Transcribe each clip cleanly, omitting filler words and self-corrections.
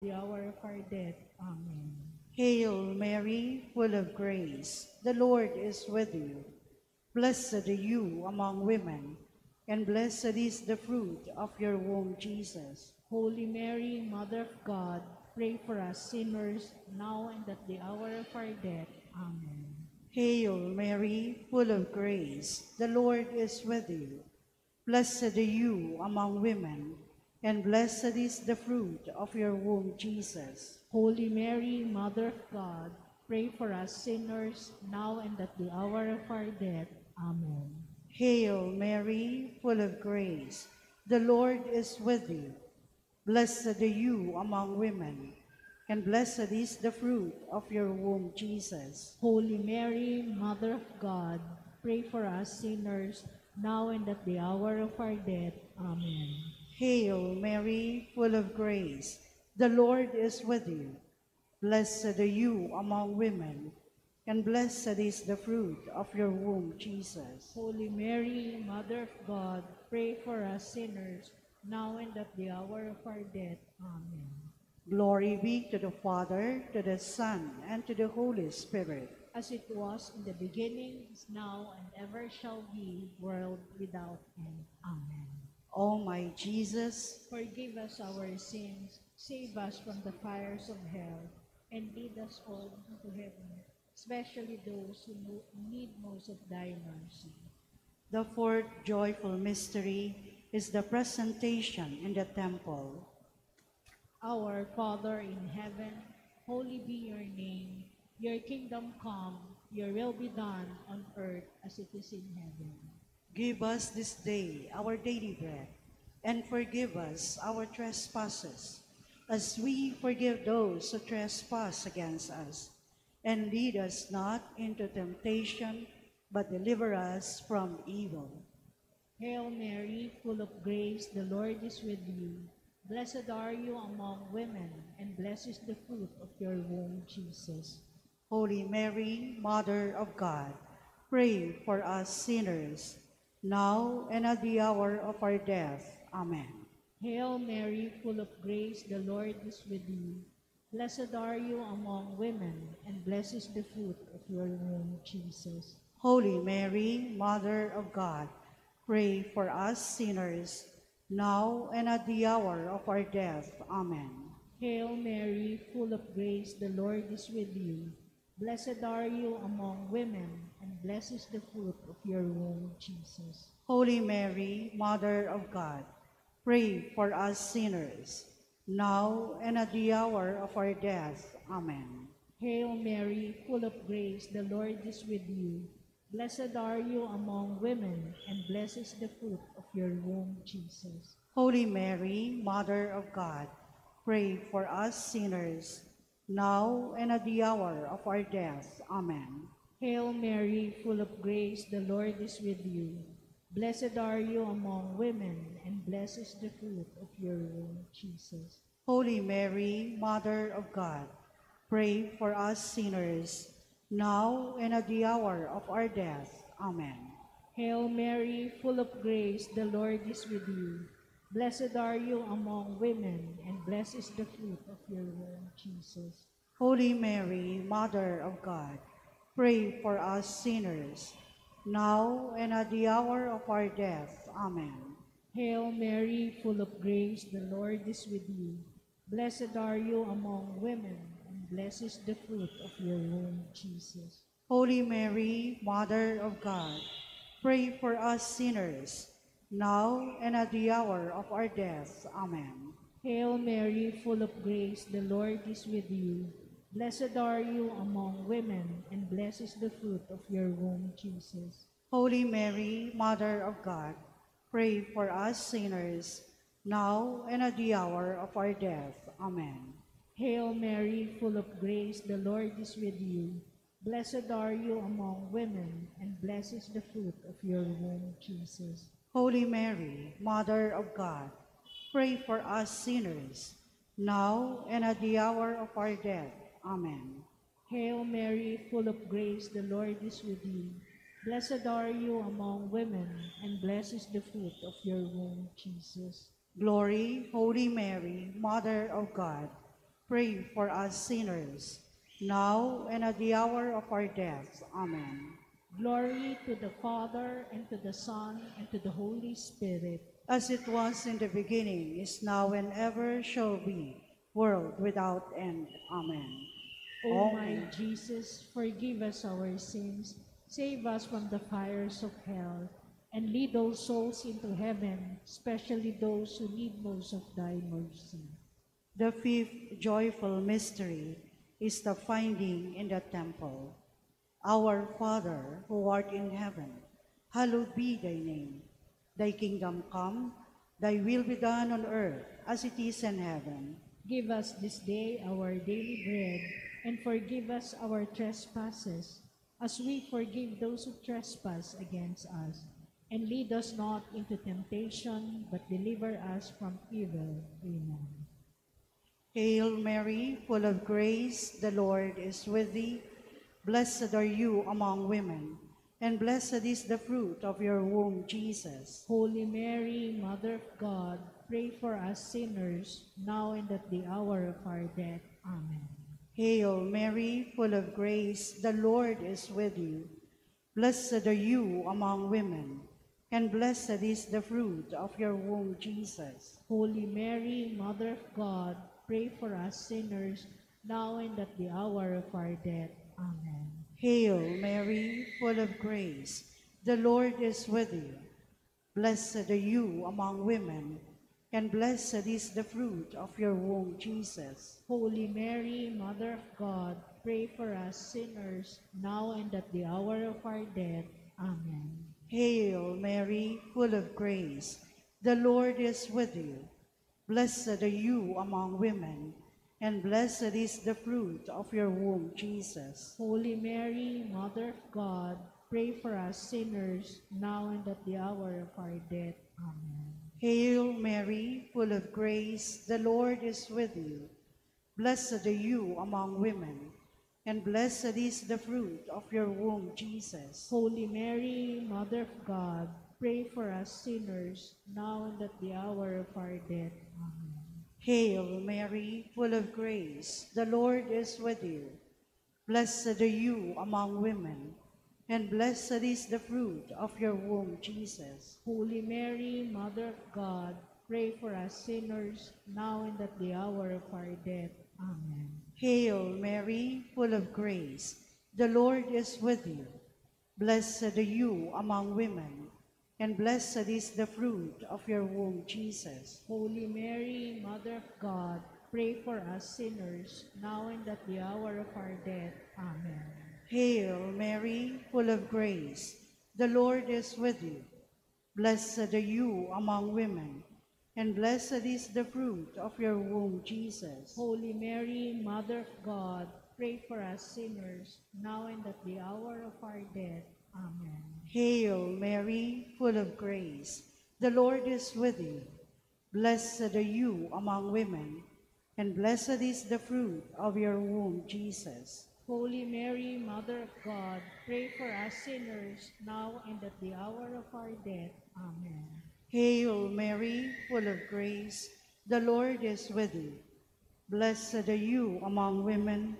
the hour of our death. Amen. Hail Mary, full of grace, the Lord is with you. Blessed are you among women, and blessed is the fruit of your womb, Jesus. Holy Mary, Mother of God, pray for us sinners, now and at the hour of our death. Amen. Hail Mary, full of grace, the Lord is with you. Blessed are you among women, and blessed is the fruit of your womb, Jesus. Holy Mary, Mother of God, pray for us sinners, now and at the hour of our death. Amen. Hail Mary, full of grace, the Lord is with you. Blessed are you among women, and blessed is the fruit of your womb, Jesus. Holy Mary, Mother of God, pray for us sinners, now and at the hour of our death. Amen. Hail Mary, full of grace, the Lord is with you. Blessed are you among women, and blessed is the fruit of your womb, Jesus. Holy Mary, Mother of God, pray for us sinners, now and at the hour of our death. Amen. Glory be to the Father, to the Son, and to the Holy Spirit. As it was in the beginning, is now, and ever shall be, world without end. Amen. O my Jesus, Forgive us our sins, save us from the fires of hell, and lead us all into heaven, especially those who need most of thy mercy. the fourth joyful mystery is the presentation in the temple. Our Father in heaven, holy be your name. Your kingdom come, your will be done on earth as it is in heaven. Give us this day our daily bread, and forgive us our trespasses, as we forgive those who trespass against us. And lead us not into temptation, but deliver us from evil. Hail Mary, full of grace, the Lord is with you. Blessed are you among women, and blessed is the fruit of your womb, Jesus. Holy Mary, Mother of God, pray for us sinners, now and at the hour of our death. Amen. Hail Mary, full of grace, the Lord is with you. Blessed are you among women, and blessed is the fruit of your womb, Jesus. Holy Mary, Mother of God, pray for us sinners, now and at the hour of our death. Amen. Hail Mary, full of grace, the Lord is with you. Blessed are you among women, and blessed is the fruit of your womb, Jesus. Holy Mary, Mother of God, pray for us sinners, now and at the hour of our death. Amen. Hail Mary, full of grace, the Lord is with you. Blessed are you among women, and blessed is the fruit of your womb, Jesus. Holy Mary, Mother of God, pray for us sinners, now and at the hour of our death. Amen. Hail Mary, full of grace, the Lord is with you. Blessed are you among women, and blessed is the fruit of your womb, Jesus. Holy Mary, Mother of God, pray for us sinners, now and at the hour of our death. Amen. Hail Mary, full of grace, the Lord is with you. Blessed are you among women, and blessed is the fruit of your womb, Jesus. Holy Mary, Mother of God, pray for us sinners, now and at the hour of our death. Amen. Hail Mary, full of grace, the Lord is with you. Blessed are you among women, and blessed is the fruit of your womb, Jesus. Holy Mary, Mother of God, pray for us sinners, now and at the hour of our death. Amen. Hail Mary, full of grace, the Lord is with you. Blessed are you among women, and blessed is the fruit of your womb, Jesus. Holy Mary, Mother of God, pray for us sinners, now and at the hour of our death. Amen. Hail Mary, full of grace, the Lord is with you. Blessed are you among women, and blessed is the fruit of your womb, Jesus. Holy Mary, Mother of God, pray for us sinners, now and at the hour of our death. Amen. Hail Mary, full of grace, the Lord is with you. Blessed are you among women, and blessed is the fruit of your womb, Jesus. Glory, Holy Mary, Mother of God, pray for us sinners, now and at the hour of our death. Amen. Glory to the Father, and to the Son, and to the Holy Spirit. As it was in the beginning, is now, and ever shall be, world without end. Amen. O my Jesus, forgive us our sins, save us from the fires of hell, and lead all souls into heaven, especially those who need most of thy mercy. The fifth joyful mystery is the finding in the temple. Our Father, who art in heaven, hallowed be thy name. Thy kingdom come, thy will be done on earth as it is in heaven. Give us this day our daily bread, and forgive us our trespasses, as we forgive those who trespass against us. And lead us not into temptation, but deliver us from evil. Amen. Hail Mary, full of grace, the Lord is with thee. Blessed are you among women, and blessed is the fruit of your womb, Jesus. Holy Mary, Mother of God, pray for us sinners, now and at the hour of our death. Amen. Hail Mary, full of grace, the Lord is with you. Blessed are you among women, and blessed is the fruit of your womb, Jesus. Holy Mary, Mother of God, pray for us sinners, now and at the hour of our death. Amen. Hail Mary, full of grace, the Lord is with you. Blessed are you among women, and blessed is the fruit of your womb, Jesus. Holy Mary, Mother of God, pray for us sinners, now and at the hour of our death. Amen. Hail Mary, full of grace, the Lord is with you. Blessed are you among women, and blessed is the fruit of your womb, Jesus. Holy Mary, Mother of God, pray for us sinners, now and at the hour of our death. Amen. Hail Mary, full of grace, the Lord is with you. Blessed are you among women, and blessed is the fruit of your womb, Jesus. Holy Mary, Mother of God, pray for us sinners, now and at the hour of our death. Amen. Hail Mary, full of grace, the Lord is with you. Blessed are you among women, and blessed is the fruit of your womb, Jesus. Holy Mary, Mother of God, pray for us sinners, now and at the hour of our death. Amen. Hail Mary, full of grace, the Lord is with you. Blessed are you among women, and blessed is the fruit of your womb, Jesus. Holy Mary, Mother of God, pray for us sinners, now and at the hour of our death. Amen. Hail Mary, full of grace, the Lord is with you. Blessed are you among women, and blessed is the fruit of your womb, Jesus. Holy Mary, Mother of God, pray for us sinners, now and at the hour of our death. Amen. Hail Mary, full of grace, the Lord is with you. Blessed are you among women, and blessed is the fruit of your womb, Jesus. Holy Mary, Mother of God, pray for us sinners, now and at the hour of our death. Amen. Hail Mary, full of grace, the Lord is with you. Blessed are you among women,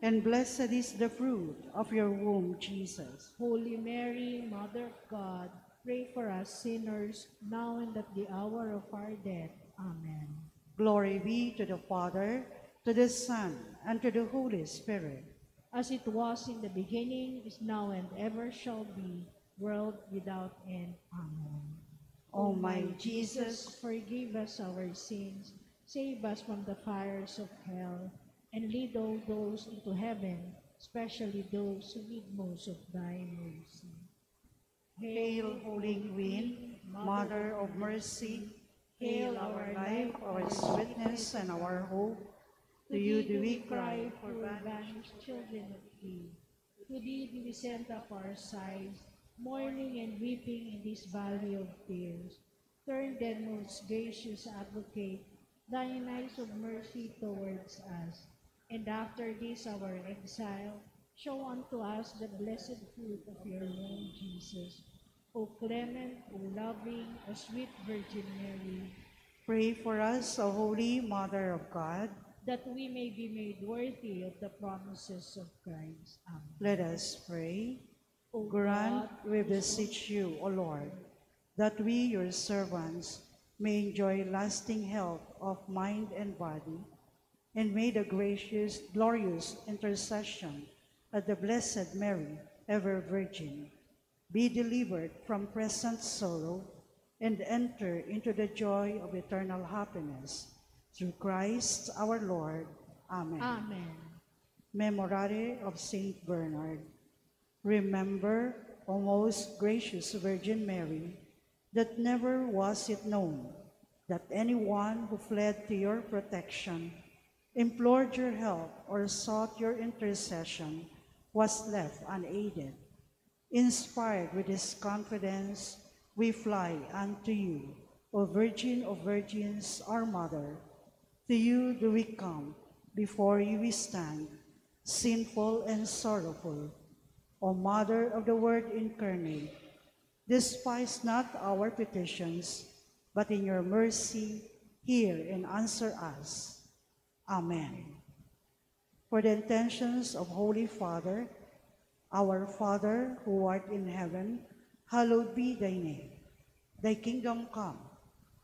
and blessed is the fruit of your womb, Jesus. Holy Mary, Mother of God, pray for us sinners, now and at the hour of our death. Amen. Glory be to the Father, to the Son, and to the Holy Spirit. As it was in the beginning, is now, and ever shall be, world without end. Amen. O my Jesus, forgive us our sins, save us from the fires of hell, and lead all those into heaven, especially those who need most of thy mercy. Hail, Holy Queen, Mother of Mercy, hail our life, our sweetness, and our hope. To you do we cry, for banished children of Eve. To thee do we send up our sighs, mourning and weeping in this valley of tears. Turn then, most gracious Advocate, thine eyes of mercy towards us, and after this our exile, show unto us the blessed fruit of your womb, Jesus. O clement, O loving, O sweet Virgin Mary, pray for us, O Holy Mother of God. that we may be made worthy of the promises of Christ. Amen. Let us pray. O Grant, God, we beseech you, O Lord, that we, your servants, may enjoy lasting health of mind and body, and may the gracious, glorious intercession of the Blessed Mary, ever Virgin, be delivered from present sorrow and enter into the joy of eternal happiness. Through Christ our Lord. Amen. Amen. Memorare of Saint Bernard. Remember, O most gracious Virgin Mary, that never was it known that anyone who fled to your protection, implored your help, or sought your intercession was left unaided. Inspired with this confidence, we fly unto you, O Virgin of Virgins, our Mother. To you do we come, before you we stand, sinful and sorrowful. O Mother of the Word incarnate, despise not our petitions, but in your mercy hear and answer us. Amen. For the intentions of Holy Father, our Father who art in heaven, hallowed be thy name. Thy kingdom come,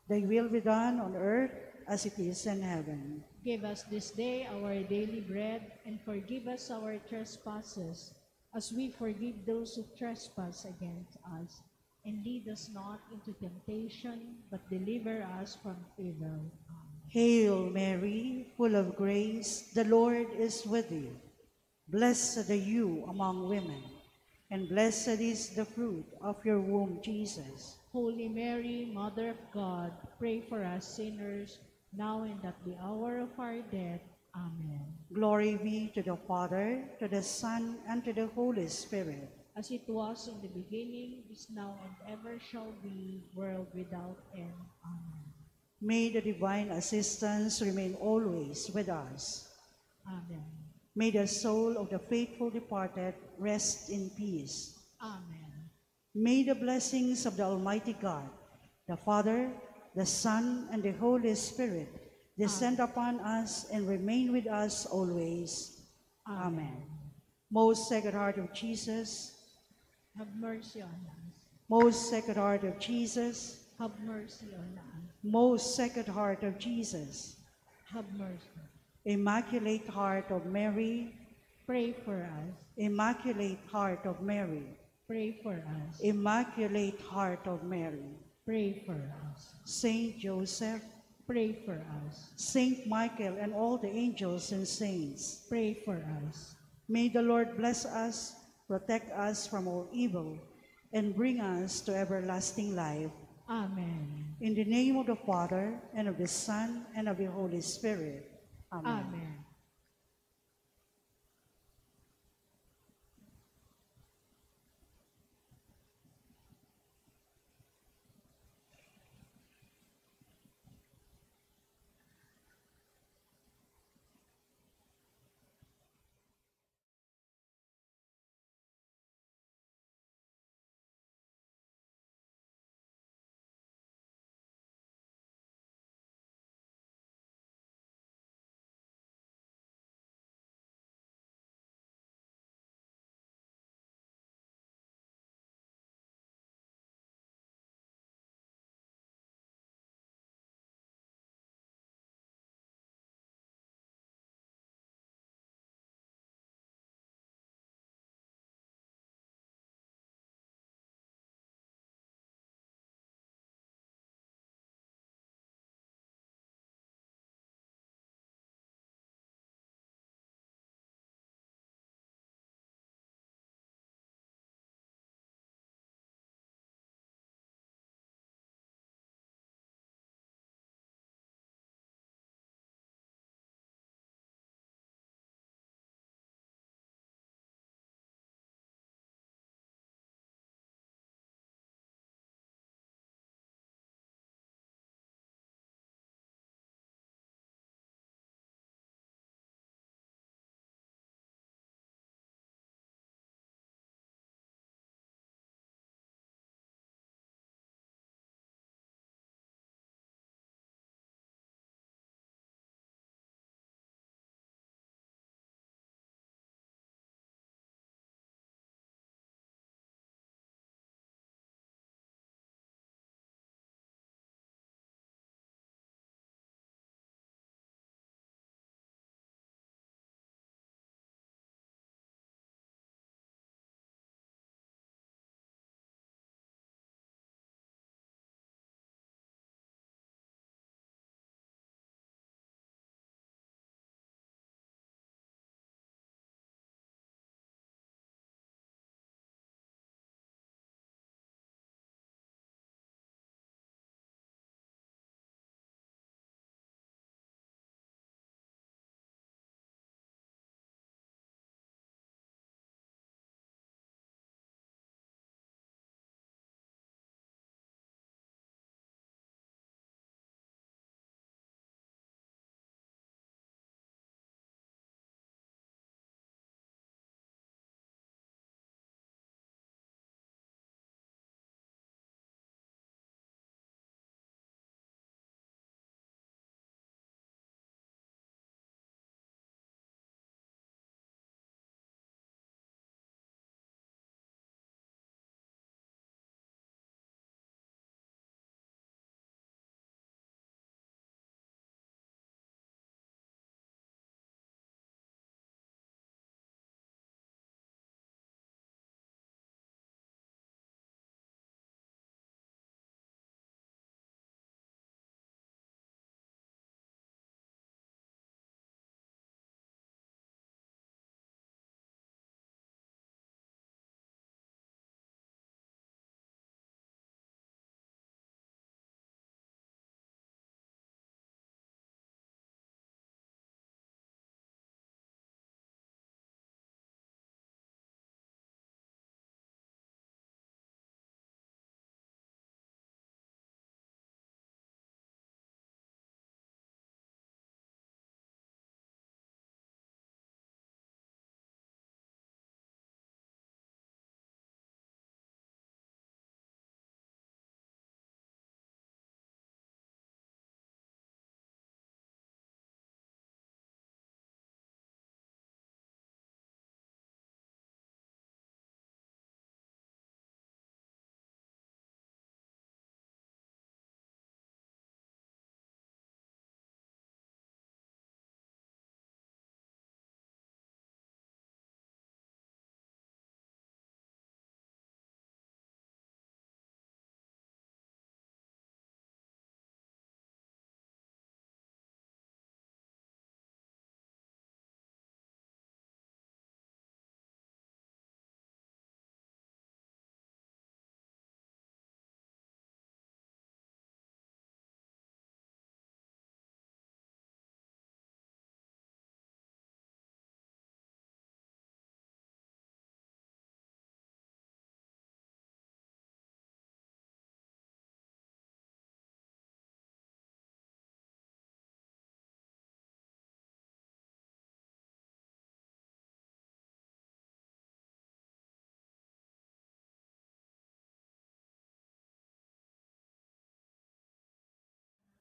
thy will be done on earth as it is in heaven. Give us this day our daily bread, and forgive us our trespasses, as we forgive those who trespass against us. And lead us not into temptation, but deliver us from evil. Amen. Hail Mary, full of grace, the Lord is with you. Blessed are you among women, and blessed is the fruit of your womb, Jesus. Holy Mary, Mother of God, pray for us sinners, now and at the hour of our death. Amen. Glory be to the Father, to the Son, and to the Holy Spirit. As it was in the beginning, is now, and ever shall be, world without end. Amen. May the divine assistance remain always with us. Amen. May the soul of the faithful departed rest in peace. Amen. May the blessings of the Almighty God, the Father, the Son, and the Holy Spirit descend upon us and remain with us always. Amen. Most Sacred Heart of Jesus, Have mercy on us. Most Sacred Heart of Jesus, Have mercy on us. Most Sacred Heart of Jesus, Have mercy. Immaculate Heart of Mary, Pray for us. Immaculate Heart of Mary, Pray for us. Immaculate Heart of Mary, Pray for us. Saint Joseph, Pray for us. Saint Michael, and all the angels and saints, Pray for us. may the Lord bless us, protect us from all evil, and bring us to everlasting life. Amen. In the name of the Father, and of the Son, and of the Holy Spirit. Amen. Amen.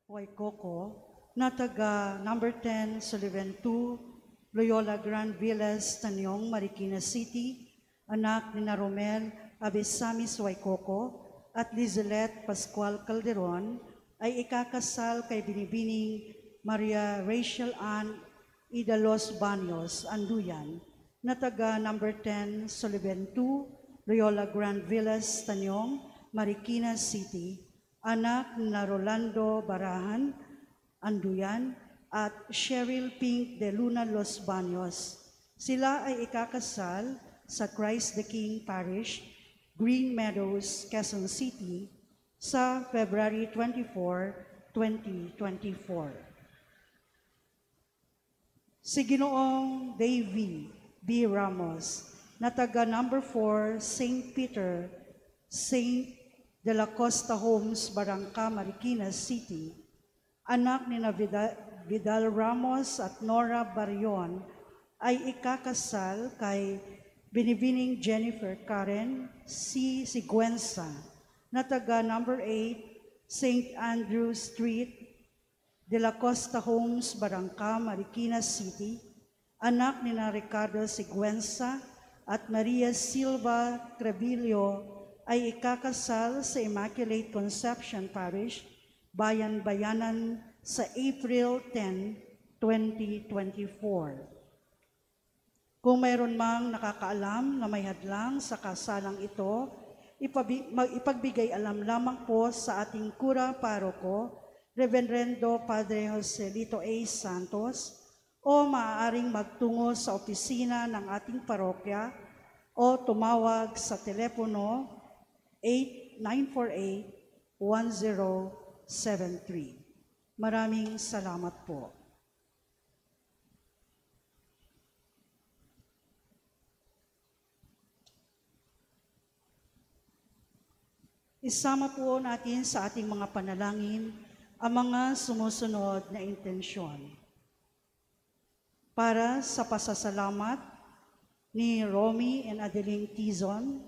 Waikoko, na taga number 10, Sullivan 2, Loyola Grand Villas, Tanyong, Marikina City, anak ni na Romel Abesamis Waikoko at Lizelet Pascual Calderon, ay ikakasal kay Binibining Maria Rachel Ann Idalos Baños, Anduyan, na taga number 10, Sullivan 2, Loyola Grand Villas, Tanyong, Marikina City, anak na Rolando Barahan, Anduyan, at Cheryl Pink de Luna Los Baños. Sila ay ikakasal sa Christ the King Parish, Green Meadows, Quezon City, sa February 24, 2024. Si Ginoong Davy B. Ramos, na taga number 4, St. Peter, St. de la Costa Homes, Barangka, Marikina City, anak ni na Vidal Ramos at Nora Barion, ay ikakasal kay Binibining Jennifer Karen C. Siguenza, na taga number 8, St. Andrew Street, de la Costa Homes, Barangka, Marikina City, anak ni na Ricardo Siguenza at Maria Silva Trevillo, ay ikakasal sa Immaculate Conception Parish, Bayan-Bayanan, sa April 10, 2024. Kung mayroon mang nakakaalam na may hadlang sa kasalang ito, ipagbigay alam lamang po sa ating Kura Paroko, Reverendo Padre Joselito A. Santos, o maaaring magtungo sa opisina ng ating parokya o tumawag sa telepono 8948-1073. Maraming salamat po. Isama po natin sa ating mga panalangin ang mga sumusunod na intensyon. Para sa pasasalamat ni Romy and Adeline Tizon,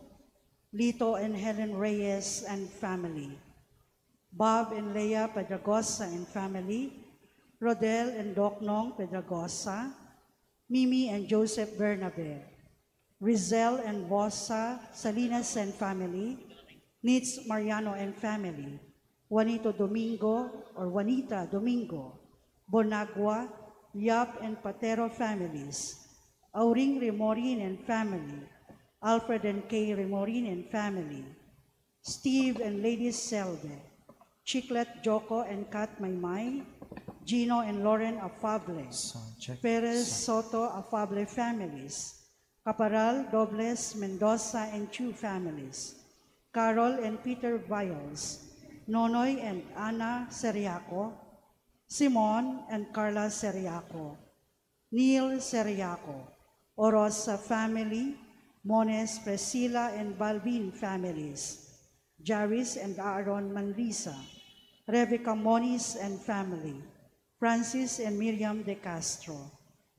Lito and Helen Reyes and family, Bob and Leah Pedragosa and family, Rodel and Docnong Pedragosa, Mimi and Joseph Bernabe, Rizel and Bossa Salinas and family, Nitz Mariano and family, Juanito Domingo or Juanita Domingo, Bonagua, Yap and Patero families, Auring Remorin and family, Alfred and Kay Remorin and family, Steve and Lady Selve, Chiclet Joko and Kat Maymay, Gino and Lauren Afable, Perez Soto Afable families, Caparal Dobles Mendoza and Chu families, Carol and Peter Vials, Nonoy and Ana Seriaco, Simon and Carla Seriaco, Neil Seriaco, Orosa family, Mones, Priscilla and Balvin families, Jaris and Aaron Manrisa, Rebecca Moniz and family, Francis and Miriam De Castro,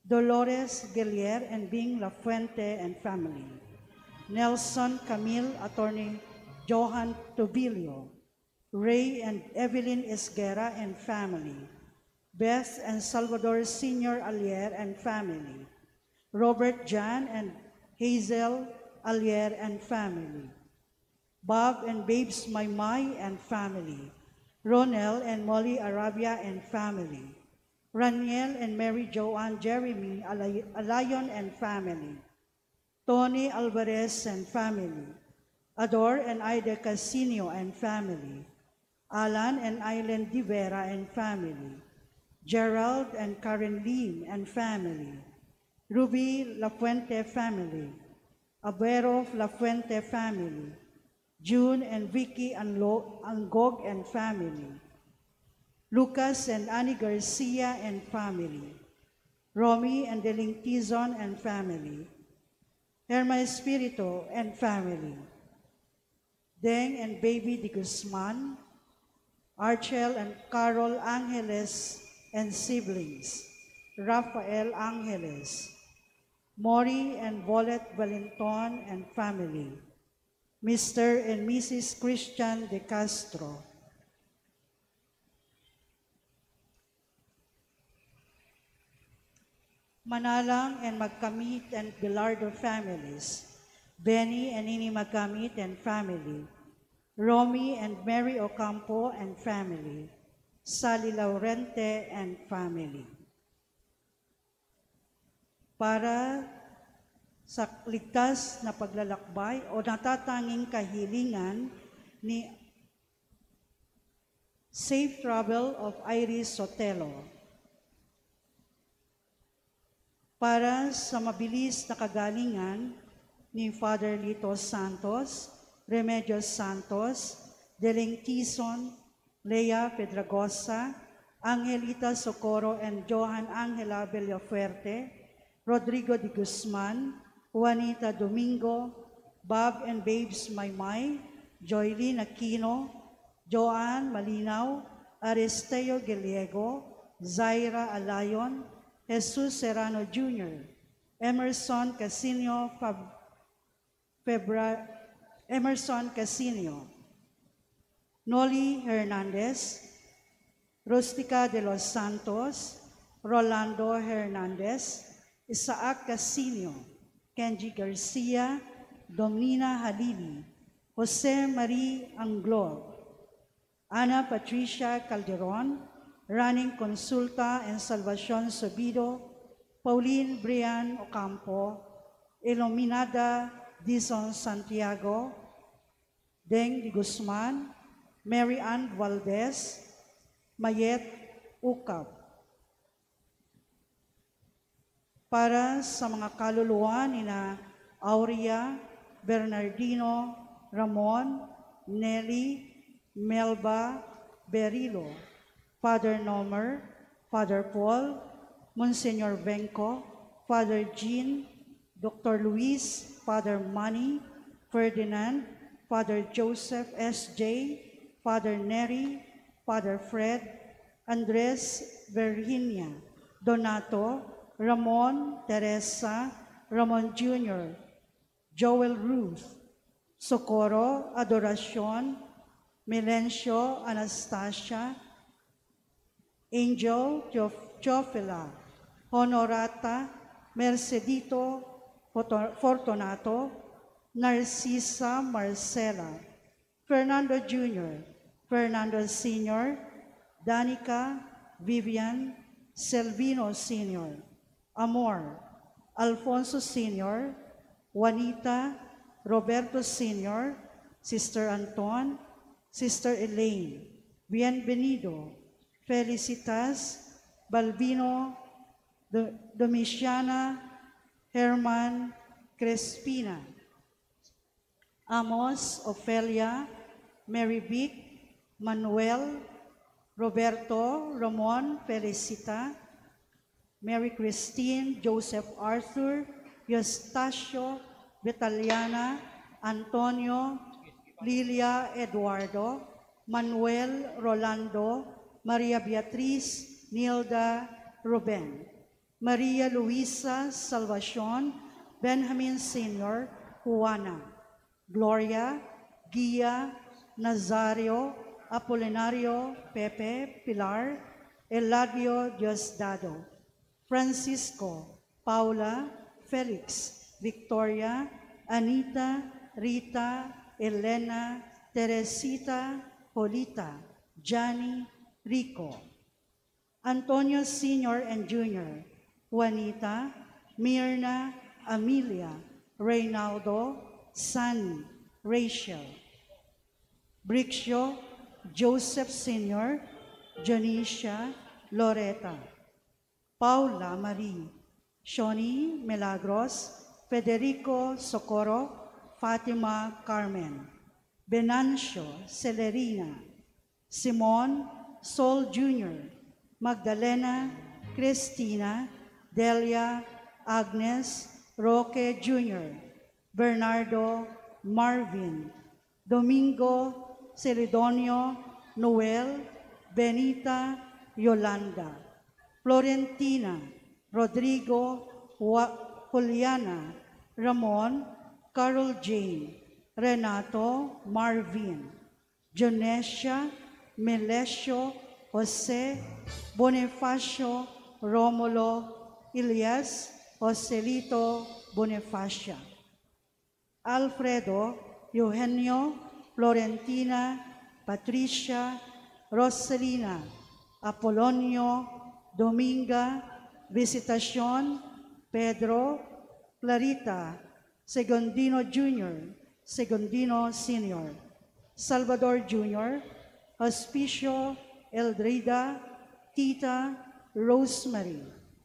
Dolores Gillier and Bing Lafuente and family, Nelson Camille, Attorney Johan Tobilio, Ray and Evelyn Esguera and family, Beth and Salvador Sr. Alier and family, Robert Jan and Hazel Alier and family, Bob and Babes Maymay and family, Ronel and Molly Arabia and family, Raniel and Mary Joanne Jeremy Alayon and family, Tony Alvarez and family, Ador and Aida Casino and family, Alan and Aileen Divera and family, Gerald and Karen Lim and family, Ruby Lafuente family, Abuero Lafuente family, June and Vicky Angog and family, Lucas and Annie Garcia and family, Romy and Deling Tizon and family, Herma Espirito and family, Deng and Baby de Guzman, Archel and Carol Angeles and siblings, Rafael Angeles, Mori and Volet Valenton and family, Mr. and Mrs. Christian De Castro, Manalang and Magkamit and Bilardo families, Benny and Nini Magkamit and family, Romy and Mary Ocampo and family, Sally Laurente and family. Para sa ligtas na paglalakbay o natatanging kahilingan ni Safe Travel of Iris Sotelo. Para sa mabilis na kagalingan ni Father Lito Santos, Remedios Santos, Deleng Tison, Lea Pedragosa, Angelita Socorro and Johan Angela Villafuerte, Rodrigo de Guzman, Juanita Domingo, Bob and Babes Maymay, Joylene Aquino, Joanne Malinaw, Aristeo Gallego, Zaira Alayon, Jesus Serrano Jr., Emerson Casino Emerson Casino, Noli Hernandez, Rustica de los Santos, Rolando Hernandez, Isaac Casino, Kenji Garcia, Domina Halili, Jose Marie Anglor, Ana Patricia Calderon, Running Consulta and Salvacion Sobido, Pauline Brian Ocampo, Iluminada Dizon Santiago, Deng de Guzman, Mary Ann Valdez, Mayet Ukap. Para sa mga kaluluwa nina Aurea, Bernardino, Ramon, Nelly, Melba, Berilo, Father Nomer, Father Paul, Monsignor Venco, Father Jean, Dr. Luis, Father Manny, Ferdinand, Father Joseph S.J., Father Neri, Father Fred, Andres Virginia, Donato, Ramon, Teresa, Ramon Jr., Joel Ruth, Socorro, Adoracion, Melencio, Anastasia, Angel Teofila, Honorata, Mercedito Fortunato, Narcisa Marcela, Fernando Jr., Fernando Sr., Danica, Vivian, Selvino Sr., Amor, Alfonso Sr., Juanita, Roberto Sr., Sister Anton, Sister Elaine, Bienvenido, Felicitas, Balbino, Domitiana, Herman, Crespina, Amos, Ofelia, Mary Vic, Manuel, Roberto, Ramon, Felicita, Mary Christine, Joseph Arthur, Eustacio, Vitaliana, Antonio, Lilia Eduardo, Manuel Rolando, Maria Beatriz, Nilda Ruben, Maria Luisa Salvacion, Benjamin Sr., Juana, Gloria, Gia, Nazario, Apolinario, Pepe, Pilar, Eladio Diosdado, Francisco, Paula, Felix, Victoria, Anita, Rita, Elena, Teresita, Polita, Johnny, Rico, Antonio Sr. and Jr., Juanita, Mirna, Amelia, Reynaldo, Sunny, Rachel, Brixio, Joseph Sr., Janisha, Loretta, Paula Marie, Shoni Milagros, Federico Socorro, Fatima Carmen, Venancio Celerina, Simon Sol Jr., Magdalena, Cristina, Delia, Agnes, Roque Jr., Bernardo, Marvin, Domingo, Celedonio, Noel, Benita, Yolanda, Florentina, Rodrigo, Juliana, Ramon, Carol Jane, Renato, Marvin, Jonesia, Melesio, Jose, Bonifacio, Romulo, Elias Joselito Bonifacia, Alfredo Eugenio Florentina Patricia Roselina Apolonio Dominga Visitacion Pedro Clarita Segundino Jr., Segundino Sr., Salvador Jr., Hospicio Eldrida, Tita Rosemary,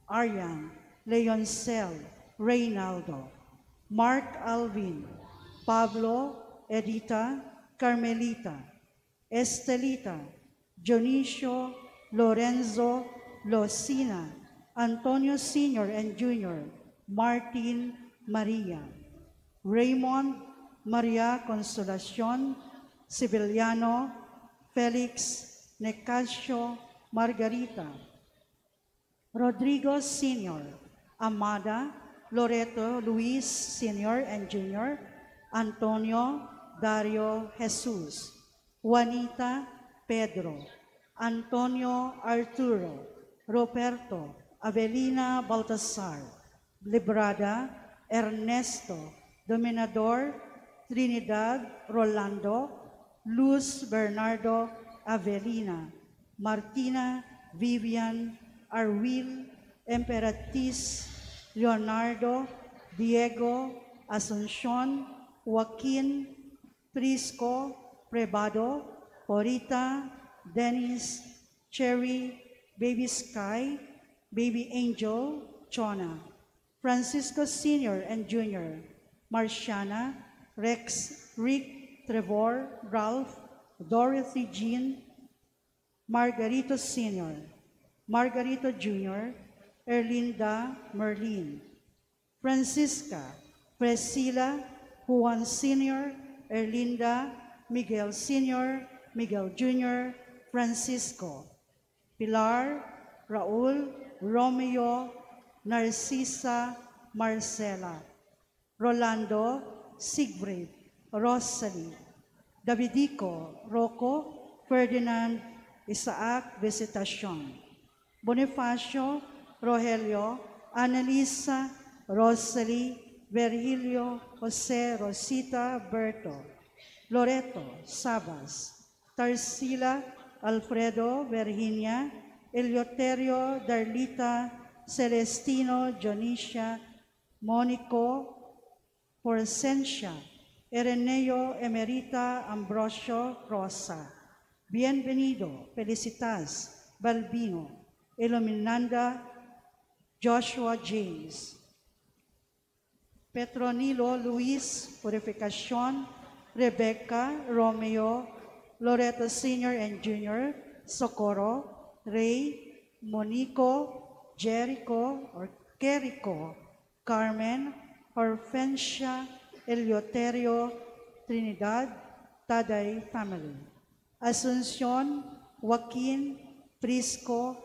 Arian, Leoncel, Reynaldo, Mark Alvin, Pablo, Edita, Carmelita, Estelita, Dionisio, Lorenzo, Losina, Antonio Sr. and Jr., Martin, Maria, Raymond, Maria Consolacion, Civiliano, Felix, Necasio, Margarita, Rodrigo Sr., Amada, Loreto Luis Sr. and Jr., Antonio, Dario Jesus, Juanita, Pedro, Antonio Arturo, Roberto, Avelina Baltasar, Librada, Ernesto, Dominador, Trinidad, Rolando, Luz Bernardo, Avelina, Martina, Vivian, Arwil, Emperatriz, Leonardo, Diego, Asuncion, Joaquin, Prisco, Prebado, Porita, Dennis, Cherry, Baby Sky, Baby Angel, Chona, Francisco Sr. and Jr., Marciana, Rex, Rick, Trevor, Ralph, Dorothy Jean, Margarito Sr., Margarito Jr., Erlinda Merlin, Francisca, Priscilla, Juan Sr., Erlinda, Miguel Sr., Miguel Jr., Francisco, Pilar, Raul, Romeo, Narcisa, Marcela, Rolando, Siegfried, Rosalie, Davidico, Rocco, Ferdinand, Isaac, Visitacion, Bonifacio, Rogelio, Annalisa, Rosalie, Virgilio, Jose, Rosita, Berto, Loreto, Sabas, Tarsila, Alfredo, Virginia, Eleuterio, Darlita, Celestino, Dionisia, Monico, Porcencia, Ireneo, Emerita, Ambrosio, Rosa, Bienvenido, Felicitas, Balbino, Iluminanda, Joshua James, Petronilo, Luis, Purificacion, Rebecca, Romeo, Loreto Sr. and Jr., Socorro, Ray, Monico, Jericho or Jericho, Carmen, Horfensia, Eleuterio, Trinidad, Taday family, Asuncion, Joaquin, Prisco,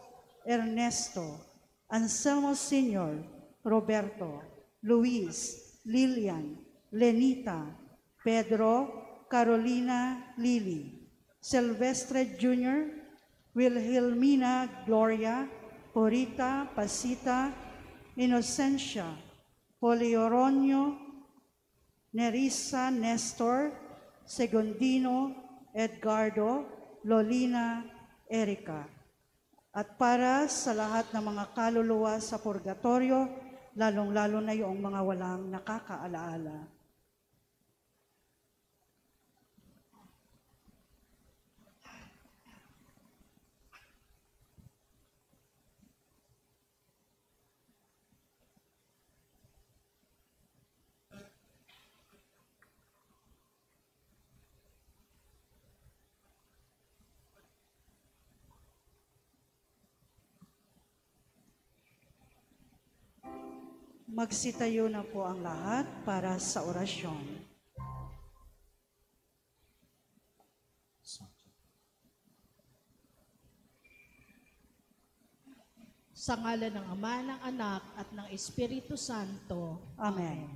Ernesto, Anselmo Sr., Roberto, Luis, Lilian, Lenita, Pedro, Carolina, Lily, Silvestre Jr., Wilhelmina, Gloria, Porita, Pasita, Inocencia, Polioronio, Nerissa, Nestor, Segundino, Edgardo, Lolina, Erika. At para sa lahat ng mga kaluluwa sa purgatorio, lalong-lalo na yung mga walang nakakaalaala. Magsitayo na po ang lahat para sa orasyon. Sa ngalan ng Ama, ng Anak, at ng Espiritu Santo. Amen.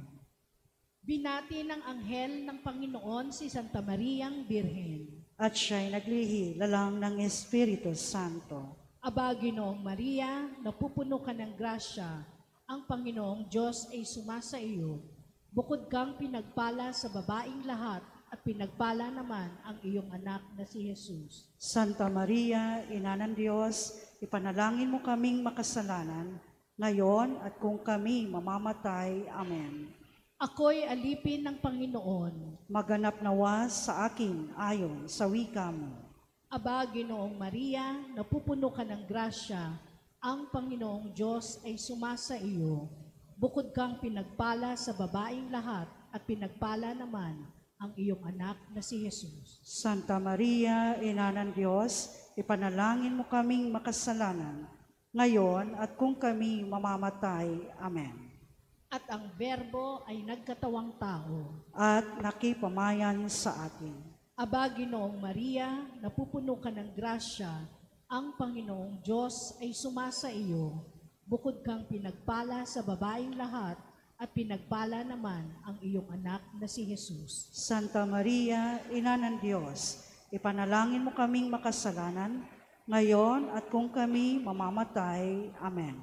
Binati ng anghel ng Panginoon si Santa Mariang Birhen. At siya'y naglihi lalang ng Espiritu Santo. Aba, Ginoong Maria, napupuno ka ng grasya, Ang Panginoong Diyos ay sumasa iyo. Bukod kang pinagpala sa babaing lahat, at pinagpala naman ang iyong anak na si Jesus. Santa Maria, Ina ng Diyos, ipanalangin mo kaming makasalanan, ngayon at kung kami mamamatay. Amen. Ako'y alipin ng Panginoon. Maganap nawa sa akin ayon sa wika mo. Aba, Ginoong Maria, napupuno ka ng grasya, ang Panginoong Diyos ay sumasa iyo. Bukod kang pinagpala sa babaing lahat, at pinagpala naman ang iyong anak na si Jesus. Santa Maria, Ina ng Diyos, ipanalangin mo kaming makasalanan, ngayon at kung kami mamamatay. Amen. At ang Berbo ay nagkatawang tao. At nakipamayan sa atin. Aba, Ginoong Maria, napupuno ka ng grasya, ang Panginoong Diyos ay sumasa iyo. Bukod kang pinagpala sa babaing lahat, at pinagpala naman ang iyong anak na si Jesus. Santa Maria, Ina ng Diyos, ipanalangin mo kaming makasalanan, ngayon at kung kami mamamatay. Amen.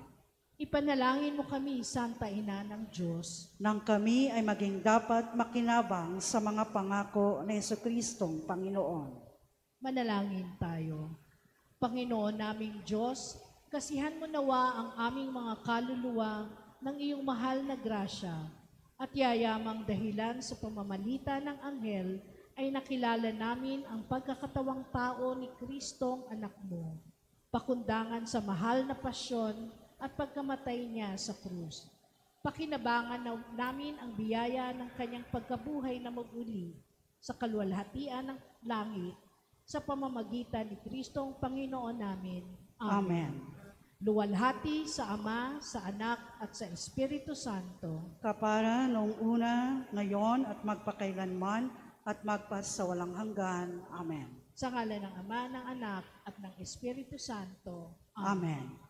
Ipanalangin mo kami, Santa Ina ng Diyos, Nang kami ay maging dapat makinabang sa mga pangako ni Jesucristong Panginoon. manalangin tayo. Panginoon naming Diyos, kasihan mo nawa ang aming mga kaluluwa ng iyong mahal na grasya, at yayamang dahilan sa pamamalita ng anghel ay nakilala namin ang pagkakatawang tao ni Kristong anak mo, pakundangan sa mahal na pasyon at pagkamatay niya sa krus. Pakinabangan namin ang biyaya ng kanyang pagkabuhay na maguli sa kaluwalhatian ng langit sa pamamagitan ni Kristong Panginoon namin. Amen. Luwalhati sa Ama, sa Anak, at sa Espiritu Santo. Kapara noong una, ngayon at magpakailanman at magpasawalang hanggan. Amen. Sa ngalan ng Ama, ng Anak, at ng Espiritu Santo. Amen.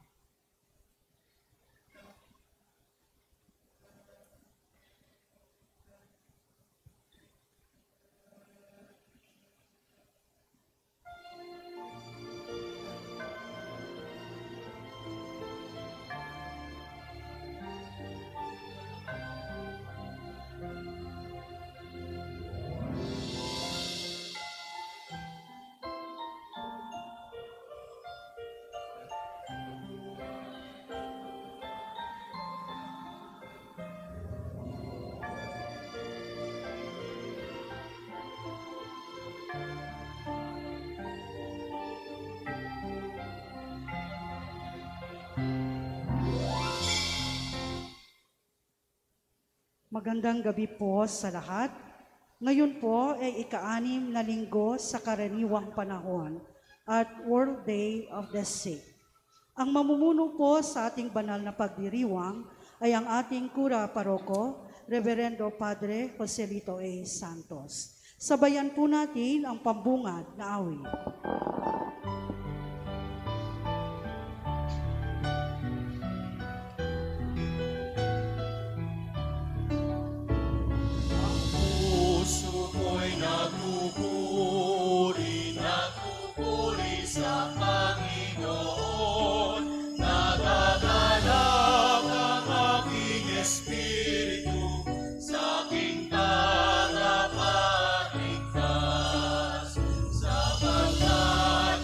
Magandang gabi po sa lahat. Ngayon po ay ika-6 na linggo sa karaniwang panahon at World Day of the Sick. Ang mamumuno po sa ating banal na pagdiriwang ay ang ating Kura Paroko, Reverendo Padre Joselito A. Santos. Sabayan po natin ang pambungad na awit. Nagpupuri sa Panginoon, nagagalak ang aking espiritu sa aking tagapagligtas, sapagkat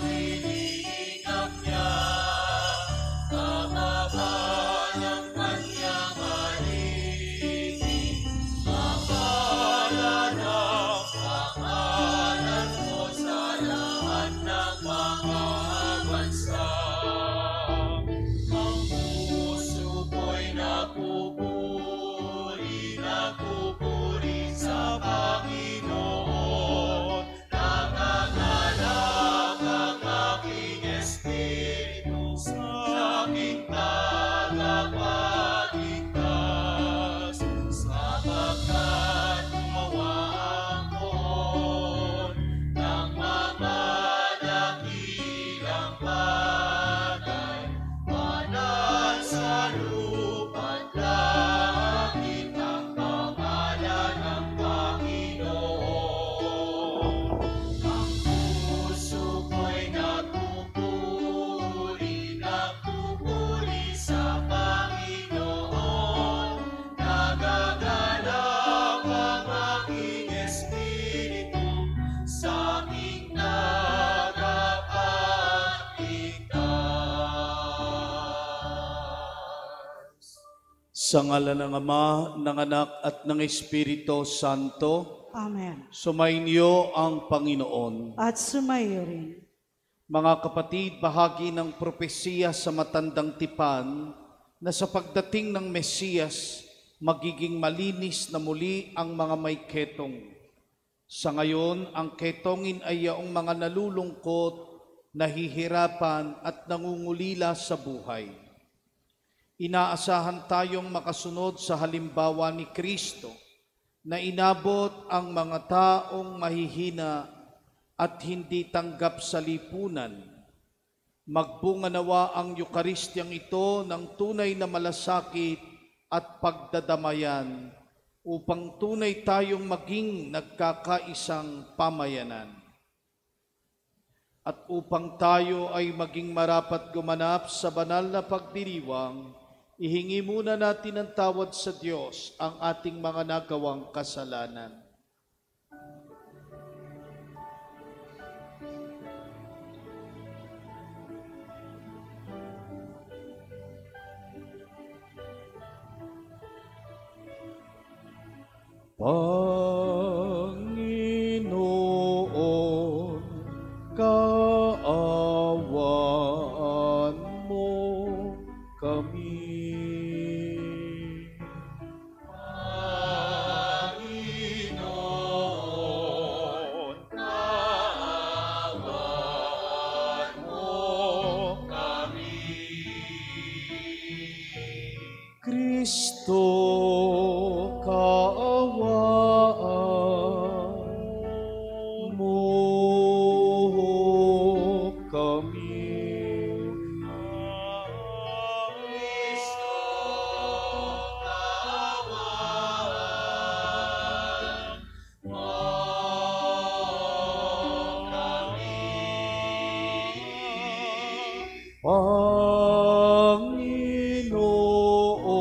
Sa ngalan ng Ama, ng Anak at ng Espiritu Santo, Amen. sumainyo ang Panginoon. At sumayo rin. Mga kapatid, bahagi ng propesiya sa matandang tipan na sa pagdating ng Mesiyas, magiging malinis na muli ang mga may ketong. Sa ngayon, ang ketongin ay yaong mga nalulungkot, nahihirapan at nangungulila sa buhay. Inaasahan tayong makasunod sa halimbawa ni Kristo na inabot ang mga taong mahihina at hindi tanggap sa lipunan. Magbunga nawa ang Eukaristiyang ito ng tunay na malasakit at pagdadamayan upang tunay tayong maging nagkakaisang pamayanan. At upang tayo ay maging marapat gumanap sa banal na pagdiriwang, ihingi muna natin ng tawad sa Diyos ang ating mga nagawang kasalanan. Panginoon, kaawaan mo kami. Panginoon, kaawaan mo kami. Kristo, kaawaan mo kami. Kristo, kaawaan mo kami.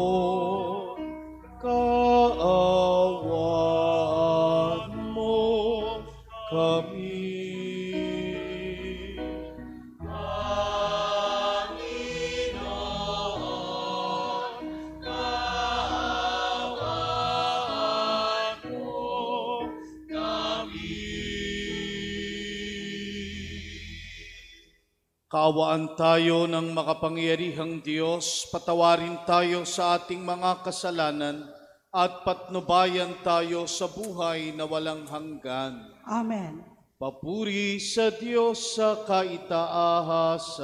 Panginoon, kaawaan mo kami. Panginoon, kaawaan mo kami. Kaawaan tayo ng makapangyarihang Diyos, patawarin tayo sa ating mga kasalanan at patnubayan tayo sa buhay na walang hanggan. Amen. Papuri sa Diyos sa kaitaasan.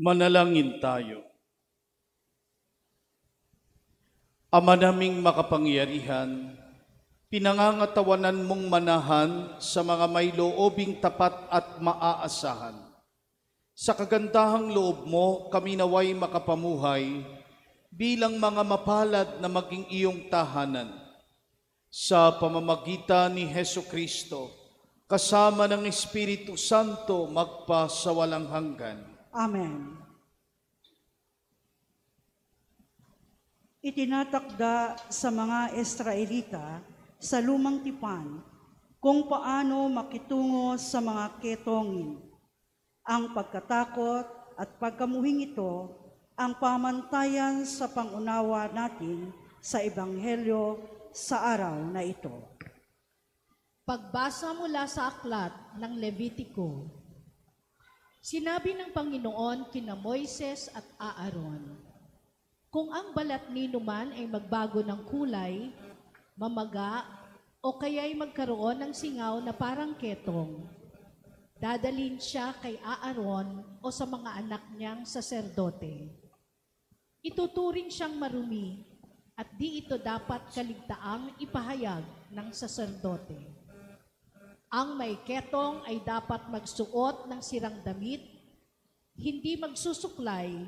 Manalangin tayo. Ama naming makapangyarihan, pinangangatawanan mong manahan sa mga may loobing tapat at maaasahan. Sa kagandahang loob mo, kami naway makapamuhay bilang mga mapalad na maging iyong tahanan. Sa pamamagitan ni Hesukristo, kasama ng Espiritu Santo, magpa sa walang hanggan. Amen. Itinatakda sa mga Israelita sa lumang tipan kung paano makitungo sa mga ketongin. Ang pagkatakot at pagkamuhing ito ang pamantayan sa pangunawa natin sa Ebanghelyo sa araw na ito. Pagbasa mula sa aklat ng Levitiko. Sinabi ng Panginoon kina Moises at Aaron, kung ang balat nino man ay magbago ng kulay, mamaga, o kaya'y magkaroon ng singaw na parang ketong, dadalhin siya kay Aaron o sa mga anak niyang saserdote. Ituturing siyang marumi at di ito dapat kaligtaang ipahayag ng saserdote. Ang may ketong ay dapat magsuot ng sirang damit, hindi magsusuklay,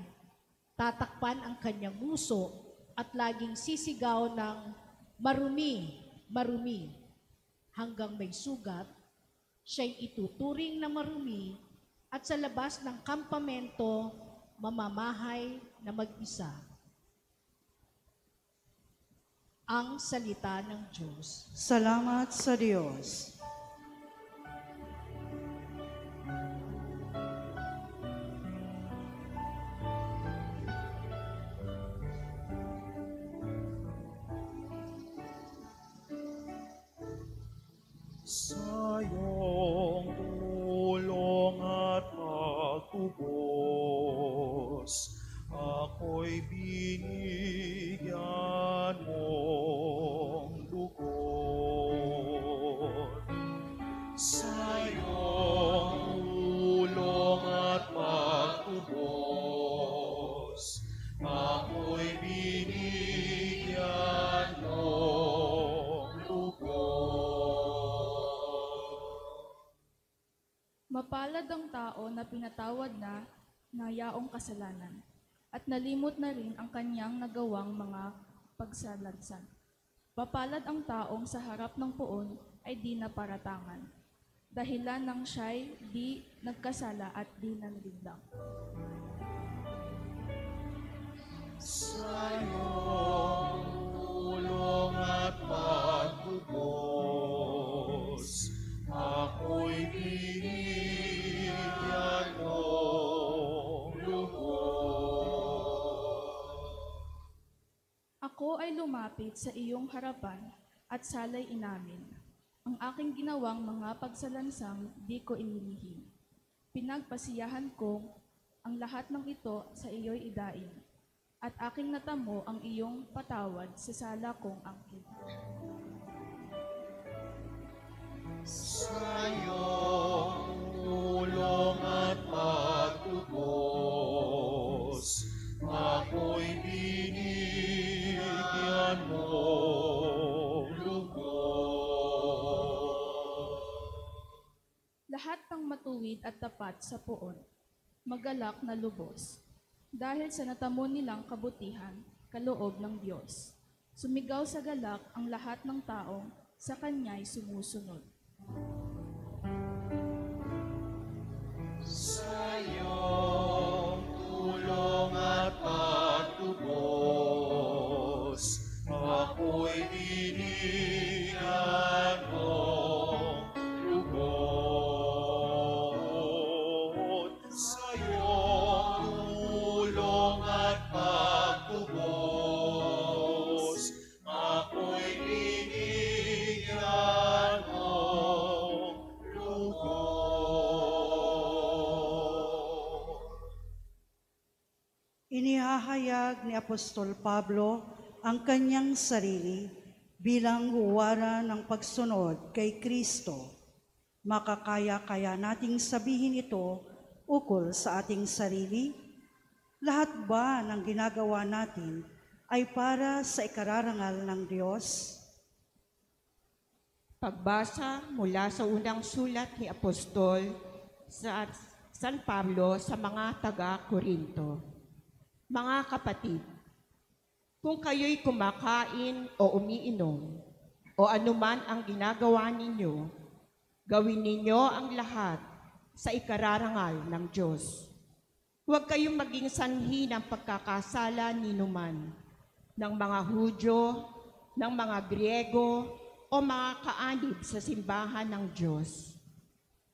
tatakpan ang kanyang nguso at laging sisigaw ng marumi, marumi. Hanggang may sugat, siya'y ituturing na marumi at sa labas ng kampamento, mamamahay na mag-isa. Ang salita ng Diyos. Salamat sa Diyos. Sa iyong Sa'yong tulong at pagtubos, ako'y binigyan ng lugod. Mapalad ang tao na pinatawad na yaong kasalanan at nalimot na rin ang kanyang nagawang mga pagsalansan. Mapalad ang taong sa harap ng poon ay di naparatangan, dahilan ng siya'y di nagkasala at di nanlindang. Sa'yong tulong at pagtubos, ako'y binigyan ng lugod. Ako ay lumapit sa iyong harapan at salay inamin. Ang aking ginawang mga pagsalansang di ko inilihim. Pinagpasiyahan ko ang lahat ng ito sa iyo'y idain, at aking natamo ang iyong patawad sa sala kong angkin. Sa'yong tulong at pagtubos, ako'y binigyan mo lugod. Lahat ng matuwid at tapat sa poon, magalak na lubos, dahil sa natamo nilang kabutihan, kaloob ng Diyos. Sumigaw sa galak ang lahat ng taong sa Kanya'y sumusunod. Sa'yong tulong at pagtubos, ako'y binigyan ng lugod. Sa'yong tulong at pagtubos, ako'y binigyan ng lugod. Inihahayag ni Apostol Pablo ang kanyang sarili bilang huwara ng pagsunod kay Kristo. Makakaya-kaya nating sabihin ito ukol sa ating sarili? Lahat ba ng ginagawa natin ay para sa ikararangal ng Diyos? Pagbasa mula sa unang sulat ni Apostol sa San Pablo sa mga taga-Korinto. Mga kapatid, kung kayo'y kumakain o umiinom, o anuman ang ginagawa ninyo, gawin ninyo ang lahat sa ikararangal ng Diyos. Huwag kayong maging sanhi ng pagkakasala ni numan, ng mga Hudyo, ng mga Griego, o mga kaanib sa simbahan ng Diyos.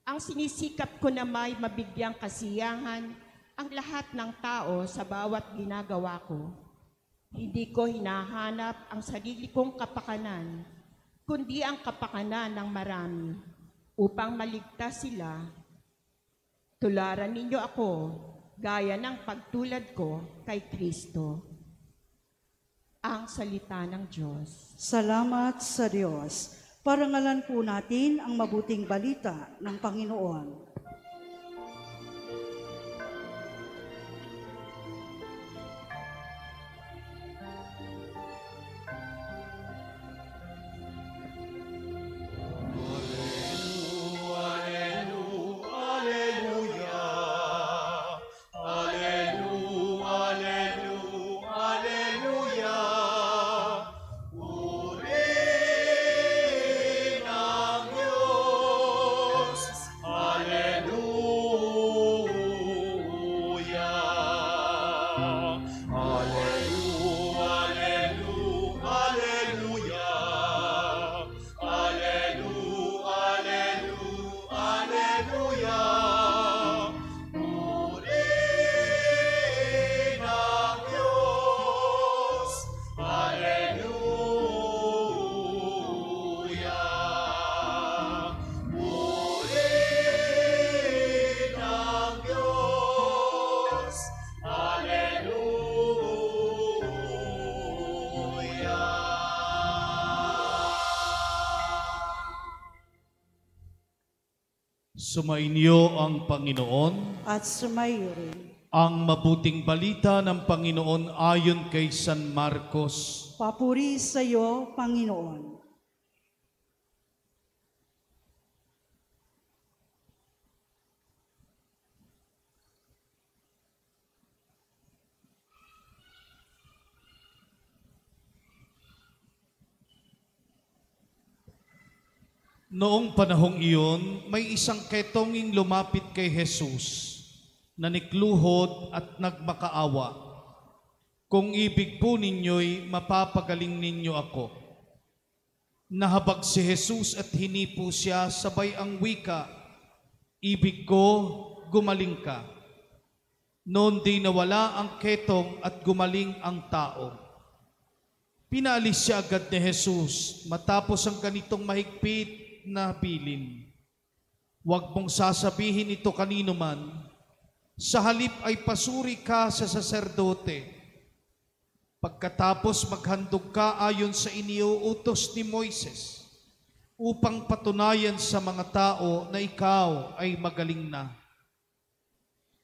Ang sinisikap ko na may mabigyang kasiyahan ang lahat ng tao sa bawat ginagawa ko. Hindi ko hinahanap ang sarili kong kapakanan, kundi ang kapakanan ng marami, upang maligtas sila. Tularan ninyo ako, gaya ng pagtulad ko kay Kristo. Ang salita ng Diyos. Salamat sa Diyos. Parangalan po natin ang mabuting balita ng Panginoon. Alleluia. Sumainyo ang Panginoon. at sumayo rin. Ang mabuting balita ng Panginoon ayon kay San Marcos. Papuri sa iyo, Panginoon. Noong panahong iyon, may isang ketonging lumapit kay Jesus, na nikluhod at nagmakaawa. Kung ibig po ninyo'y mapapagaling ninyo ako. Nahabag si Jesus at hinipo siya, sabay ang wika, ibig ko, gumaling ka. Noon di nawala ang ketong at gumaling ang tao. Pinaalis siya agad ni Jesus matapos ang ganitong mahigpit na bilin. Huwag mong sasabihin ito kanino man. Sa halip ay pasuri ka sa saserdote. Pagkatapos maghandog ka ayon sa iniuutos ni Moises upang patunayan sa mga tao na ikaw ay magaling na.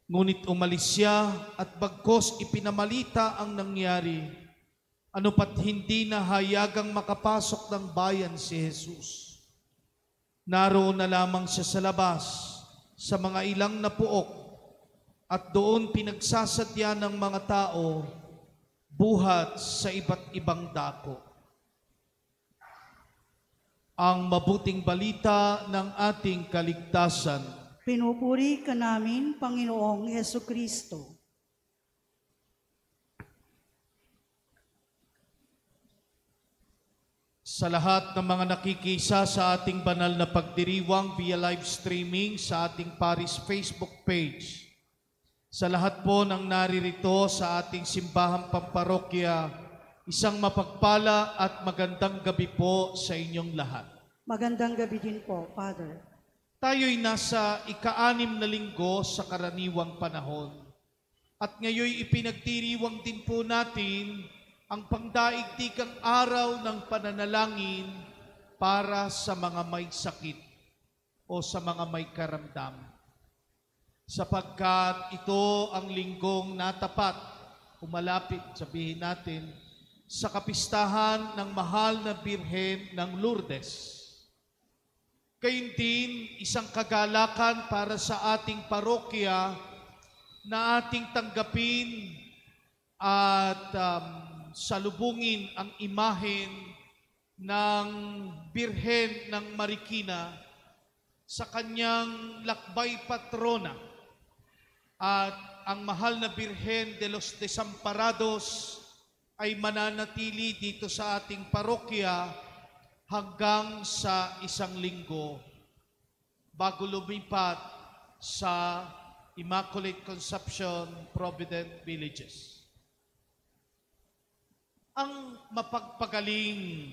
Ngunit umalis siya at bagkos ipinamalita ang nangyari. Ano pat hindi na hayagang makapasok ng bayan si Jesus. Naroon na lamang siya sa labas, sa mga ilang na puok, at doon pinagsasadya ng mga tao, buhat sa iba't ibang dako. Ang mabuting balita ng ating kaligtasan. Pinupuri ka namin, Panginoong Hesukristo. Sa lahat ng mga nakikisa sa ating banal na pagdiriwang via live streaming sa ating Paris Facebook page, sa lahat po ng naririto sa ating simbahang pamparokya, isang mapagpala at magandang gabi po sa inyong lahat. Magandang gabi din po, Father. Tayo'y nasa ika-6 na linggo sa karaniwang panahon. At ngayon ipinagdiriwang din po natin ang pangdaigdigang araw ng pananalangin para sa mga may sakit o sa mga may karamdam. Sapagkat ito ang linggong natapat, umalapit, sabihin natin, sa kapistahan ng mahal na Birhen ng Lourdes. Gayun din, isang kagalakan para sa ating parokya na ating tanggapin at salubungin ang imahen ng Birhen ng Marikina sa kanyang lakbay patrona at ang mahal na Birhen de los Desamparados ay mananatili dito sa ating parokya hanggang sa 1 linggo bago lumipat sa Immaculate Conception Provident Villages. Ang mapagpagaling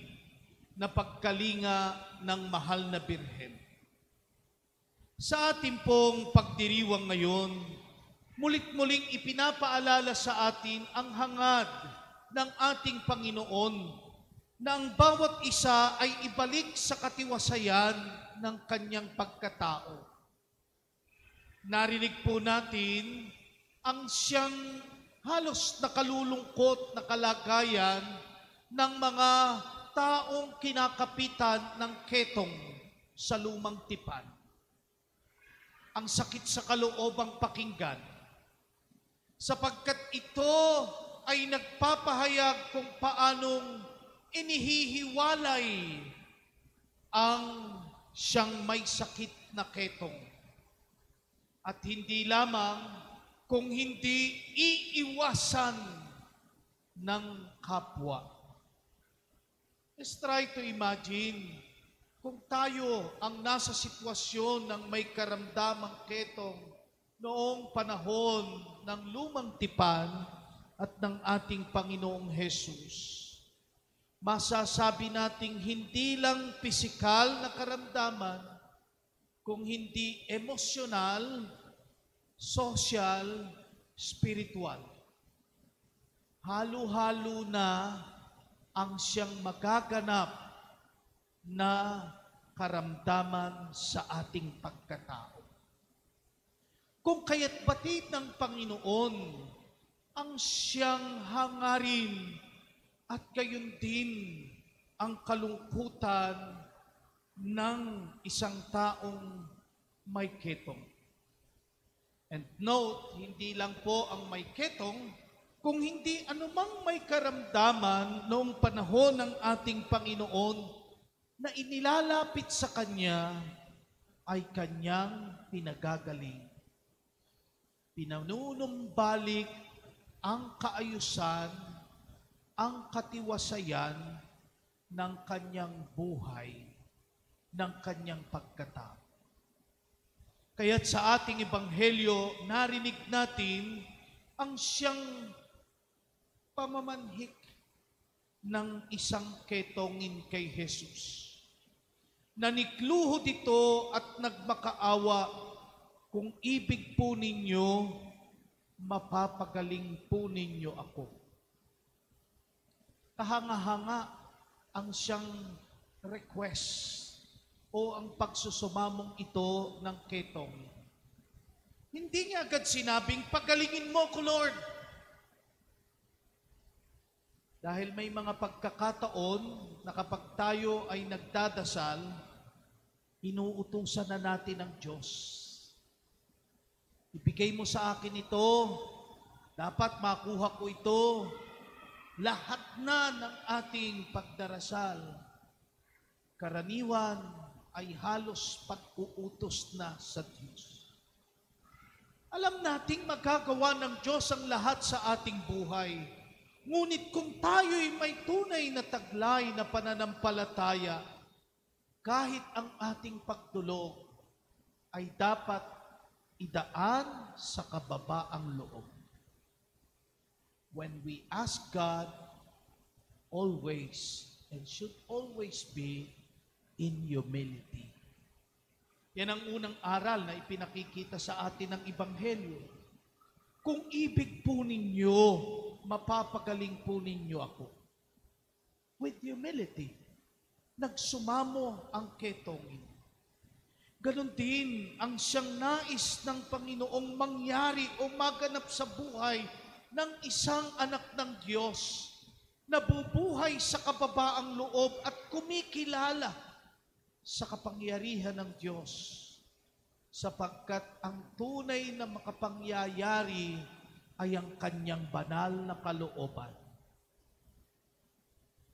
na pagkalinga ng mahal na Birhen. Sa ating pong pagdiriwang ngayon, mulit-muling ipinapaalala sa atin ang hangad ng ating Panginoon na ang bawat isa ay ibalik sa katiwasayan ng kanyang pagkatao. Narinig po natin ang siyang halos nakalulungkot na kalagayan ng mga taong kinakapitan ng ketong sa lumang tipan. Ang sakit sa kaloobang pakinggan, sapagkat ito ay nagpapahayag kung paanong inihihiwalay ang siyang may sakit na ketong. At hindi lamang kung hindi iiwasan ng kapwa. Let's try to imagine kung tayo ang nasa sitwasyon ng may karamdamang ketong noong panahon ng lumang tipan at ng ating Panginoong Jesus. Masasabi nating hindi lang pisikal na karamdaman, kung hindi emosyonal, social, spiritual. Halo-halo na ang siyang magaganap na karamdaman sa ating pagkatao. Kung kaya't batid ng Panginoon ang siyang hangarin at gayon din ang kalungkutan ng isang taong may ketong. And note, hindi lang po ang may ketong, kung hindi anumang may karamdaman noong panahon ng ating Panginoon na inilalapit sa Kanya ay Kanyang pinagagaling. Pinanunumbalik ang kaayusan, ang katiwasayan ng Kanyang buhay, ng Kanyang pagkatao. Kaya't sa ating ebanghelyo, narinig natin ang siyang pamamanhik ng isang ketongin kay Jesus. Nanikluhod ito at nagmakaawa, kung ibig po ninyo, mapapagaling po ninyo ako. Kahanga-hanga ang siyang request o ang pagsusumamong ito ng ketong. Hindi niya agad sinabing, pagalingin mo ko, Lord. Dahil may mga pagkakataon na kapag tayo ay nagdadasal, inuutusan na natin ng Diyos. Ibigay mo sa akin ito, dapat makuha ko ito. Lahat na ng ating pagdarasal, karaniwan ay halos pag-uutos na sa Diyos. Alam nating magagawa ng Diyos ang lahat sa ating buhay. Ngunit kung tayo'y may tunay na taglay na pananampalataya, kahit ang ating pagtulog ay dapat idaan sa kababaang loob. When we ask God, always and should always be in humility. Yan ang unang aral na ipinakikita sa atin ng Ebanghelyo. Kung ibig po ninyo, mapapagaling po ninyo ako. With humility, nagsumamo ang ketongin. Ganon din ang siyang nais ng Panginoong mangyari o maganap sa buhay ng isang anak ng Diyos na bubuhay sa kababaang loob at kumikilala sa kapangyarihan ng Diyos, sapagkat ang tunay na makapangyayari ay ang Kanyang banal na kalooban.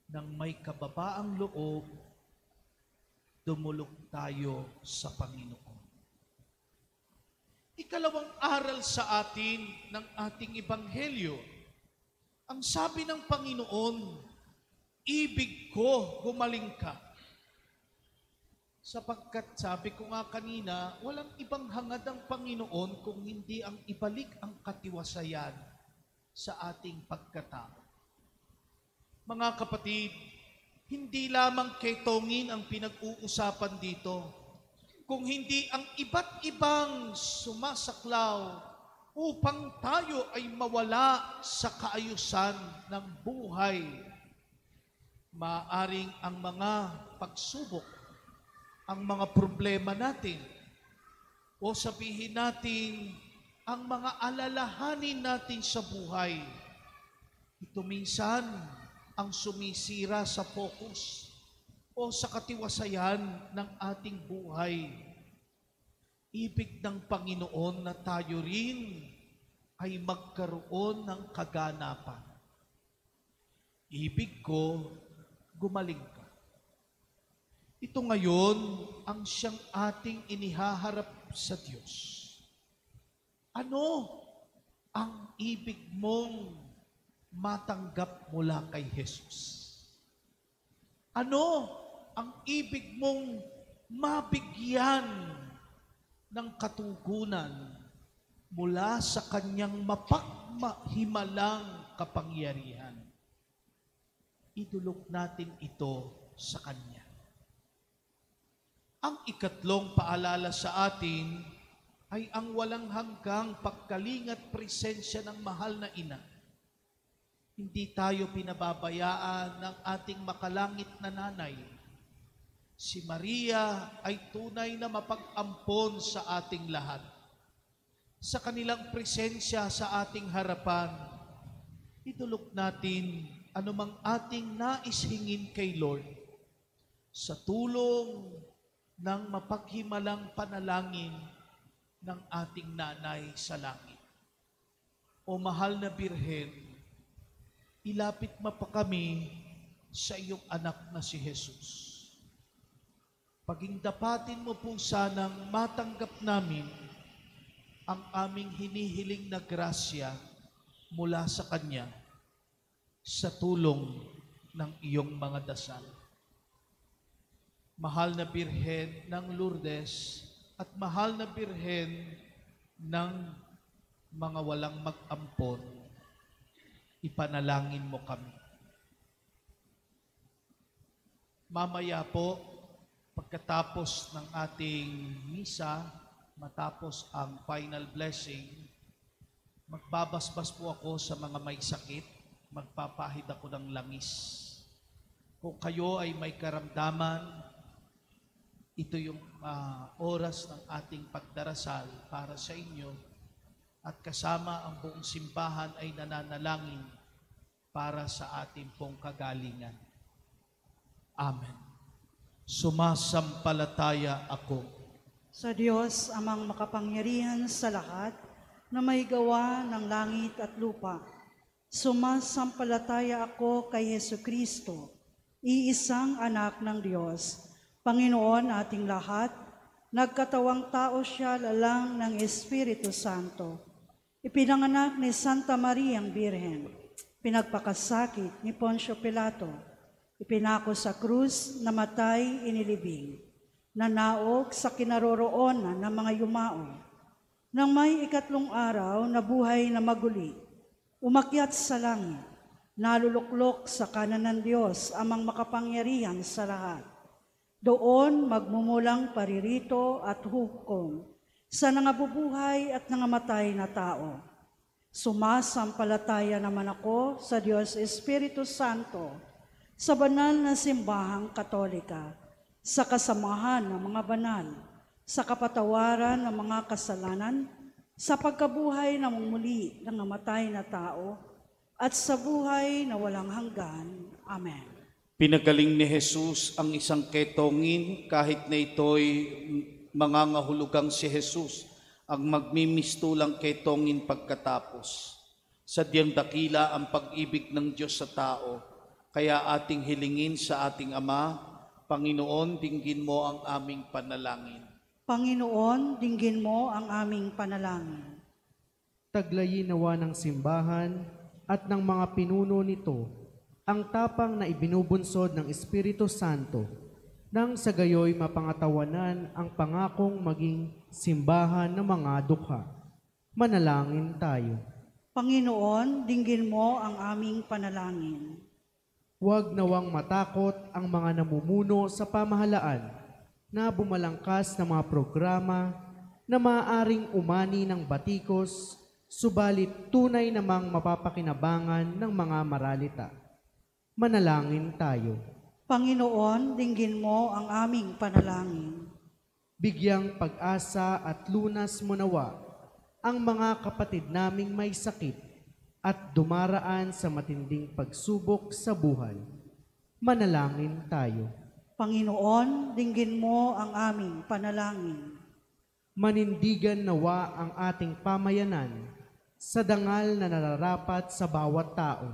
Nang may kababaang loob, dumulog tayo sa Panginoon. Ikalawang aral sa atin ng ating Ebanghelyo, ang sabi ng Panginoon, ibig ko gumaling ka. Sapagkat sabi ko nga kanina, walang ibang hangad ang Paganon kung hindi ang ibalik ang katiwasayan sa ating pagkatao. Mga kapatid, hindi lamang ketongin ang pinag-uusapan dito, kung hindi ang iba't ibang sumasaklaw upang tayo ay mawala sa kaayusan ng buhay. Maaring ang mga pagsubok, ang mga problema natin, o sabihin natin, ang mga alalahanin natin sa buhay, ito minsan ang sumisira sa focus o sa katiwasayan ng ating buhay. Ibig ng Panginoon na tayo rin ay magkaroon ng kaganapan. Ibig ko, gumaling ka. Ito ngayon ang siyang ating inihaharap sa Diyos. Ano ang ibig mong matanggap mula kay Jesus? Ano ang ibig mong mabigyan ng katugunan mula sa Kanyang mapagmahimalang kapangyarihan? Idulog natin ito sa Kanya. Ang ikatlong paalala sa atin ay ang walang hanggang pagkaling at presensya ng mahal na ina. Hindi tayo pinababayaan ng ating makalangit na nanay Si Maria ay tunay na mapag-ampon sa ating lahat. Sa kanilang presensya sa ating harapan, idulog natin anumang ating nais hingin kay Lord sa tulong ng mapaghimalang panalangin ng ating nanay sa langit. O mahal na Birhen, ilapit mo pa kami sa iyong anak na si Jesus. Pagingdapatin mo po sanang matanggap namin ang aming hinihiling na grasya mula sa Kanya sa tulong ng iyong mga dasal. Mahal na Birhen ng Lourdes at mahal na Birhen ng mga walang mag-ampon, ipanalangin mo kami. Mamaya po, pagkatapos ng ating misa, matapos ang final blessing, magbabasbas po ako sa mga may sakit, magpapahid ako ng langis. Kung kayo ay may karamdaman, ito yung oras ng ating pagdarasal para sa inyo at kasama ang buong simbahan ay nananalangin para sa ating pong kagalingan. Amen. Sumasampalataya ako Sa Diyos, amang makapangyarihan sa lahat, na may gawa ng langit at lupa. Sumasampalataya ako kay Jesucristo, iisang anak ng Diyos, Panginoon ating lahat, nagkatawang tao siya lalang ng Espiritu Santo. Ipinanganak ni Santa Maria ang Birhen, pinagpakasakit ni Poncio Pilato, ipinako sa krus, namatay, inilibing, nanaog sa kinaroroonan ng mga yumao. Nang may ikatlong araw na buhay na maguli, umakyat sa langit, naluluklok sa kanan ng Diyos amang makapangyarihan sa lahat. Doon magmumulang paririto at hukom sa nangabubuhay at nangamatay na tao. Sumasampalataya naman ako sa Diyos Espiritu Santo, sa banal na simbahang Katolika, sa kasamahan ng mga banal, sa kapatawaran ng mga kasalanan, sa pagkabuhay na muli ng namatay na tao, at sa buhay na walang hanggan. Amen. Pinagaling ni Jesus ang isang ketongin kahit na ito'y mangangahulugang si Jesus ang magmimistulang ketongin pagkatapos. Sadyang dakila ang pag-ibig ng Diyos sa tao, kaya ating hilingin sa ating Ama, Panginoon, dinggin mo ang aming panalangin. Panginoon, dinggin mo ang aming panalangin. Taglayin nawa ng simbahan at ng mga pinuno nito ang tapang na ibinubunsod ng Espiritu Santo nang sa gayoy mapangatawanan ang pangakong maging simbahan ng mga dukha. Manalangin tayo. Panginoon, dinggin mo ang aming panalangin. Huwag nawang matakot ang mga namumuno sa pamahalaan na bumalangkas ng mga programa na maaaring umani ng batikos, subalit tunay namang mapapakinabangan ng mga maralita. Manalangin tayo. Panginoon, dinggin mo ang aming panalangin. Bigyang pag-asa at lunas mo nawa ang mga kapatid naming may sakit at dumaraan sa matinding pagsubok sa buhay. Manalangin tayo. Panginoon, dinggin mo ang aming panalangin. Manindigan nawa ang ating pamayanan sa dangal na nararapat sa bawat tao.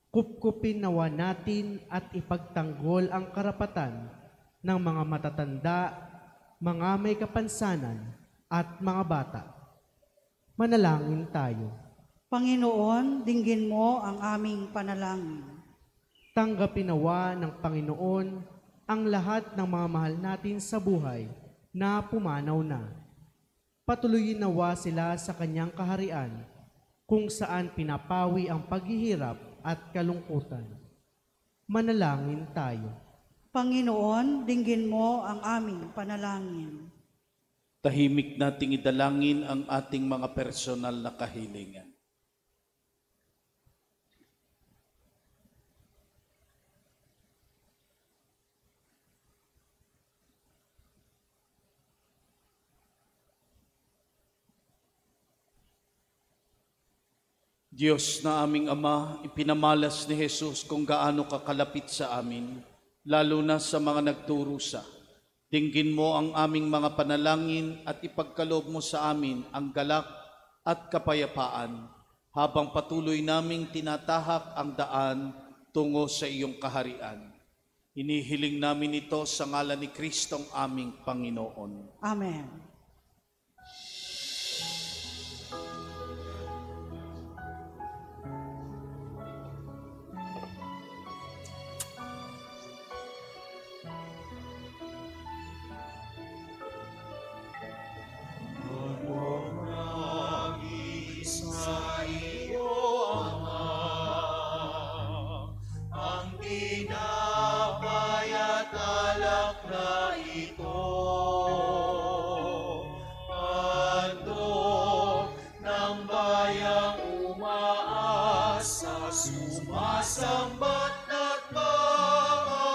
Kupkupin nawa natin at ipagtanggol ang karapatan ng mga matatanda, mga may kapansanan, at mga bata. Manalangin tayo. Panginoon, dinggin mo ang aming panalangin. Tanggapin nawa ng Panginoon ang lahat ng mga mahal natin sa buhay na pumanaw na. Patuloyin nawa sila sa kanyang kaharian, kung saan pinapawi ang paghihirap at kalungkutan. Manalangin tayo. Panginoon, dinggin mo ang aming panalangin. Tahimik nating idalangin ang ating mga personal na kahilingan. Diyos na aming Ama, ipinamalas ni Jesus kung gaano kakalapit sa amin, lalo na sa mga nagturusa. Dinggin mo ang aming mga panalangin at ipagkaloob mo sa amin ang galak at kapayapaan habang patuloy naming tinatahak ang daan tungo sa iyong kaharian. Inihiling namin ito sa ngalan ni Kristong aming Panginoon. Amen. Sa iyo, Ama, ang tinapay at alak na ito, handog ng bayang umaasa, sumasambat at mahal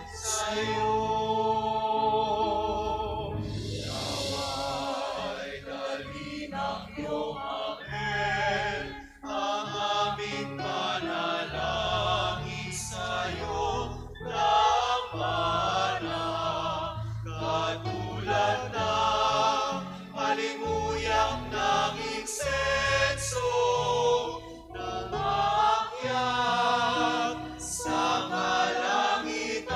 sa iyo. Nawa'y dali ng iyong anghel ang aming panalangin sa iyo, lampara, katulad ng halimuyang ng insenso, umaakyat sa kalangitan.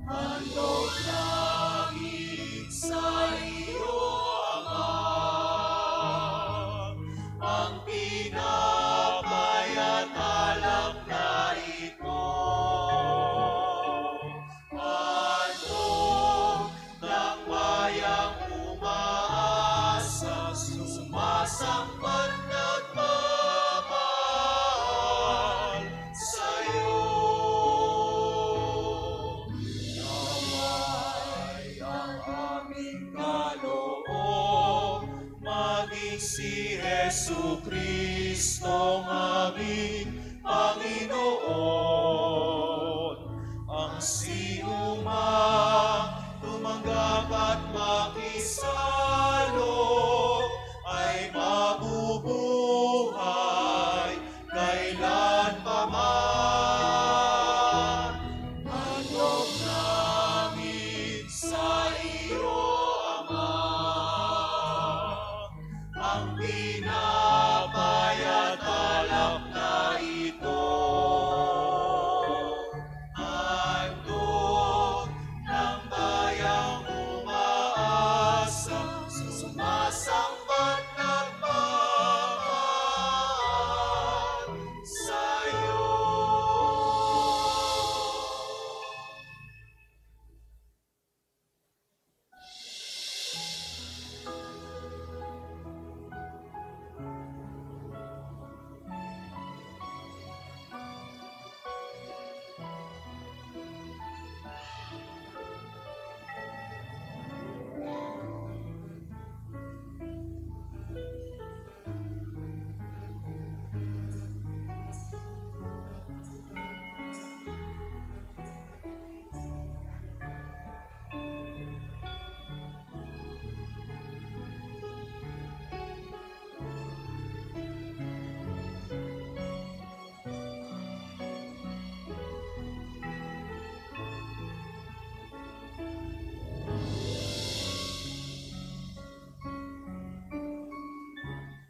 Handog langit sa iyo, Ama, ang tinapay at alak na ito, handog ng bayang umaasa, sumasambat at mahal sa iyo. Nawa'y ang aming kaloob maging si Jesu Kristong aming Panginoon, ang sinumang tumanggap at makisalo ay mabubuhay kailan pa man. Handog namin sa iyo, Ama, ang tinapay at alak na ito, handog ng bayang umaasa, sumasambat at mahal sa iyo.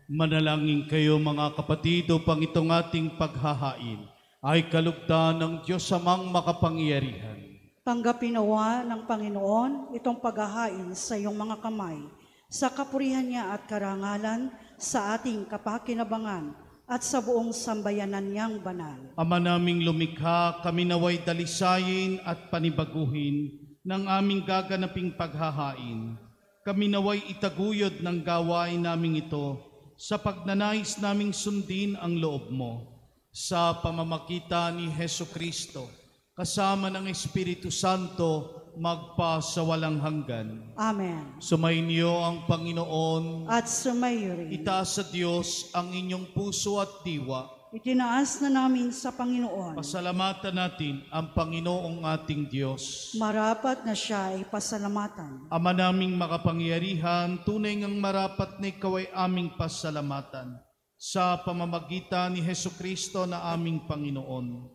Manalangin kayo mga kapatid upang itong ating paghahain ay kalugdan ng Diyos amang makapangyarihan. Tanggapin nawa ng Panginoon itong paghahain sa iyong mga kamay, sa kapurihan niya at karangalan, sa ating kapakinabangan at sa buong sambayanan niyang banal. Ama naming lumikha, kami naway dalisayin at panibaguhin ng aming gaganaping paghahain. Kami naway itaguyod ng gawain naming ito sa pagnanais naming sundin ang loob mo. Sa pamamagitan ni Hesu Kristo, kasama ng Espiritu Santo, magpa sa walang hanggan. Amen. Sumainyo ang Panginoon. At sumayo rin. Itaas sa Diyos ang inyong puso at diwa. Itinaas na namin sa Panginoon. Pasalamatan natin ang Panginoong ating Diyos. Marapat na siya ay pasalamatan. Ama naming makapangyarihan, tunay ngang marapat na ikaw ay aming pasalamatan sa pamamagitan ni Hesukristo na aming Panginoon.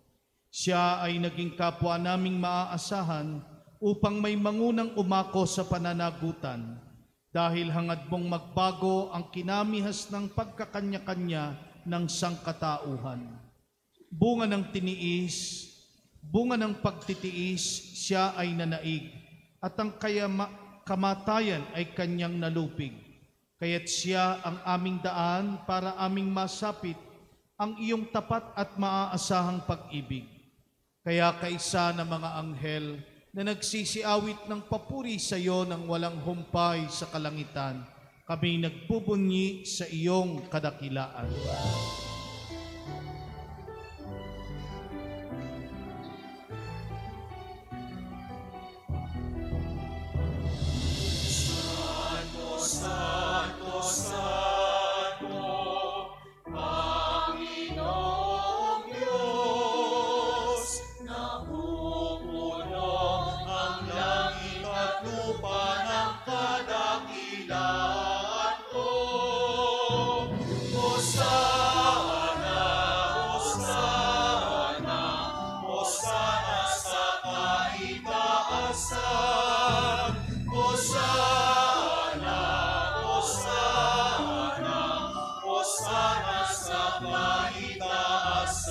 Siya ay naging kapwa naming maaasahan upang may mangunang umako sa pananagutan dahil hangad mong magbago ang kinamihas ng pagkakanya-kanya ng sangkatauhan. Bunga ng tiniis, bunga ng pagtitiis, siya ay nanaig, at ang kamatayan ay kanyang nalupig. Kaya't siya ang aming daan para aming masapit ang iyong tapat at maaasahang pag-ibig. Kaya kaisa ng mga anghel na nagsisiawit ng papuri sa iyo ng walang humpay sa kalangitan, kami nagpubunyi sa iyong kadakilaan. Santo, Santo, Santo, Panginoong Diyos, napupuno ang langit at lupa ng kadakilaan. Hosana, Hosana, Hosana sa kaitaasan. Hosana, Hosana, Hosana sa kaitaasan.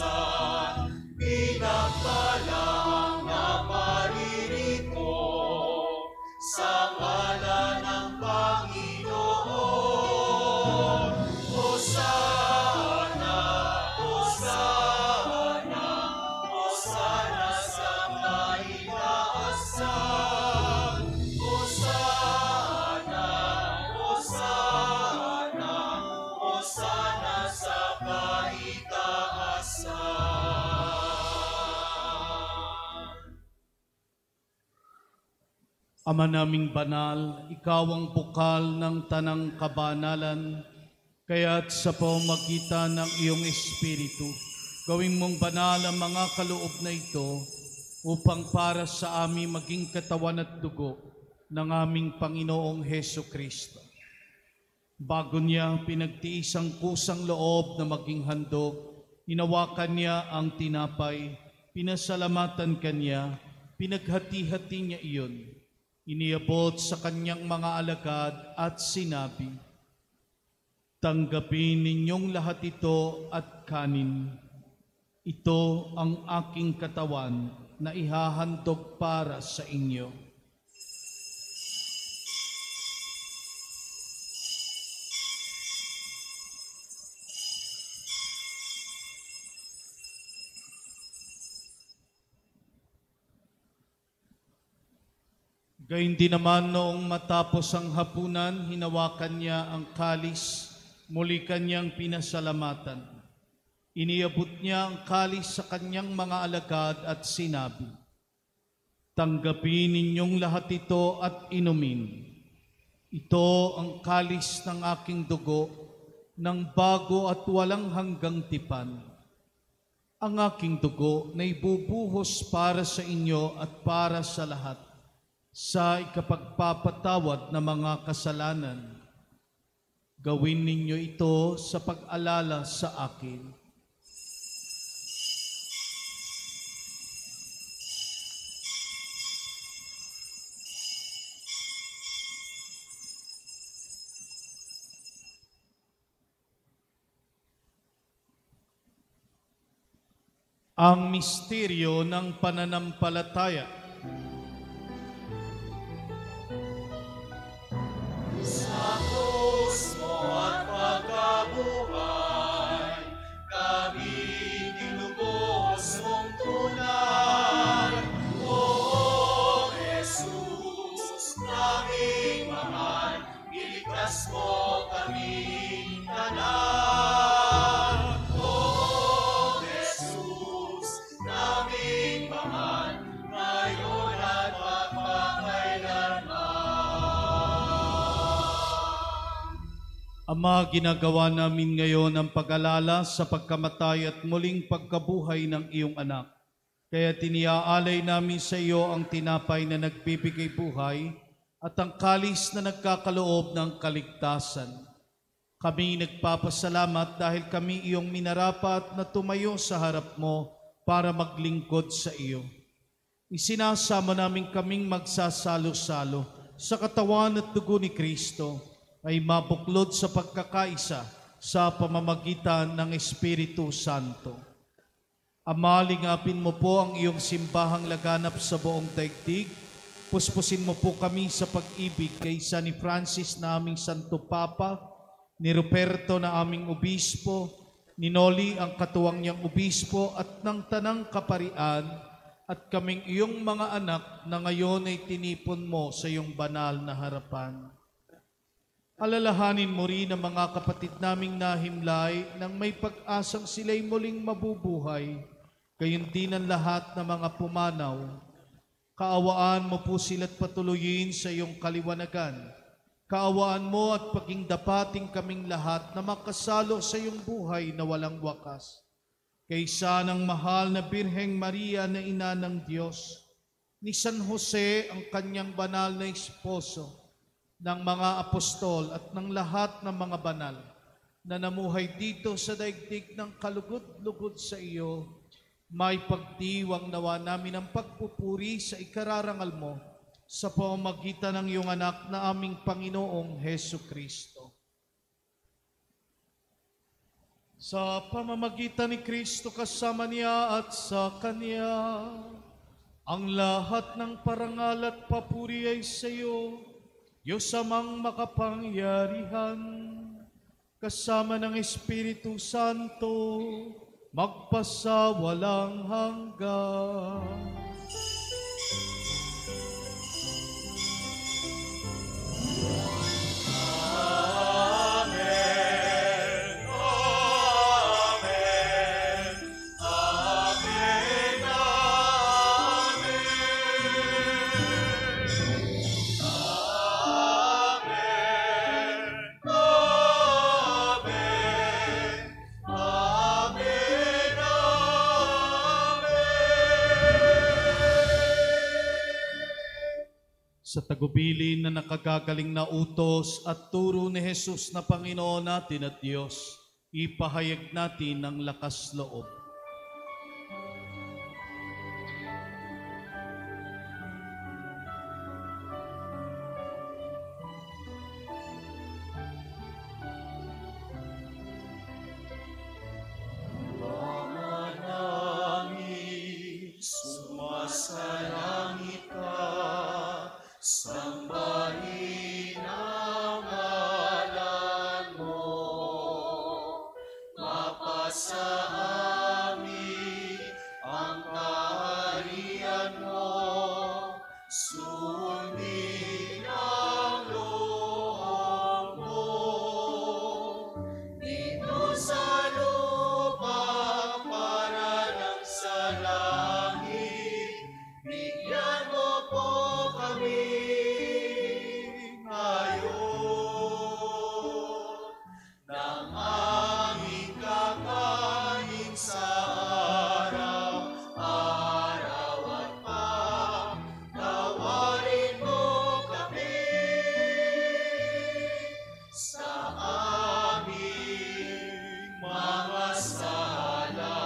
Pinagpalang na maririto sa ngalan ng Panginoon. Hosana, Hosana, Hosana sa kaitaasan. Hosana, Hosana, Hosana sa kaitaasan. Ama naming banal, ikaw ang bukal ng tanang kabanalan, kaya't sa pamamagitan ng iyong Espiritu, gawin mong banal ang mga kaloob na ito upang para sa amin maging katawan at dugo ng aming Panginoong Hesukristo. Bago niya pinagtiis ang kusang loob na maging handog, hinawakan niya ang tinapay, pinasalamatan kanya, pinaghati-hati niya iyon. Iniabot sa kanyang mga alagad at sinabi, "Tanggapin ninyong lahat ito at kanin. Ito ang aking katawan na ihahandog para sa inyo." Gayun din naman noong matapos ang hapunan, hinawakan niya ang kalis, muli kanyang pinasalamatan. Iniabot niya ang kalis sa kanyang mga alagad at sinabi, "Tanggapin ninyong lahat ito at inumin. Ito ang kalis ng aking dugo, ng bago at walang hanggang tipan. Ang aking dugo na ibubuhos para sa inyo at para sa lahat, sa ikapagpapatawad ng mga kasalanan. Gawin ninyo ito sa pag-alala sa akin." Ang misteryo ng pananampalataya. Sa krus mo at pagkabuhay, kami tinubos mong tunay. O Jesus, naming mahal, iligtas mo kami tanan. O Jesus, naming mahal, ngayon at magpakailanman. Ama, ginagawa namin ngayon ang pag-alala sa pagkamatay at muling pagkabuhay ng iyong anak. Kaya tiniaalay namin sa iyo ang tinapay na nagbibigay buhay at ang kalis na nagkakaloob ng kaligtasan. Kami nagpapasalamat dahil kami iyong minarapat na tumayo sa harap mo para maglingkod sa iyo. Isinasama namin kaming magsasalo-salo sa katawan at dugo ni Kristo ay mabuklod sa pagkakaisa sa pamamagitan ng Espiritu Santo. Ama, lingapin mo po ang iyong simbahang laganap sa buong daigdig. Puspusin mo po kami sa pag-ibig kay San ni Francis na aming Santo Papa, ni Ruperto na aming Obispo, ni Noli ang katuwang niyang Obispo at ng Tanang Kaparian, at kaming iyong mga anak na ngayon ay tinipon mo sa iyong banal na harapan. Alalahanin mo rin ang mga kapatid naming nahimlay nang may pag-asang sila'y muling mabubuhay, gayon din ang lahat ng mga pumanaw. Kaawaan mo po sila't patuloyin sa iyong kaliwanagan. Kaawaan mo at pagingdapating kaming lahat na makasalo sa iyong buhay na walang wakas. Kaysa ng mahal na Birheng Maria na ina ng Diyos, ni San Jose ang kanyang banal na esposo, ng mga apostol at ng lahat ng mga banal na namuhay dito sa daigdig ng kalugod-lugod sa iyo, may pagdiwang nawa namin ang pagpupuri sa ikararangal mo sa pamamagitan ng iyong anak na aming Panginoong Hesu Kristo. Sa pamamagitan ni Kristo kasama niya at sa Kanya, ang lahat ng parangal at papuri ay sa iyo, Diyos amang makapangyarihan, kasama ng Espiritu Santo, magpasawalang hanggan. Sa tagubilin na nakagagaling na utos at turo ni Jesus na Panginoon natin at Diyos, ipahayag natin ang lakas loob. Sumasalangit ka, sambahin ang ngalan mo, mapasa amin ang kaharian mo, sundin ang loob mo, dito sa lupa para ng sa langit, bigyan mo po kami ngayon ng aming kakanin sa araw-araw at pagtawarin mo kami sa aming mga sala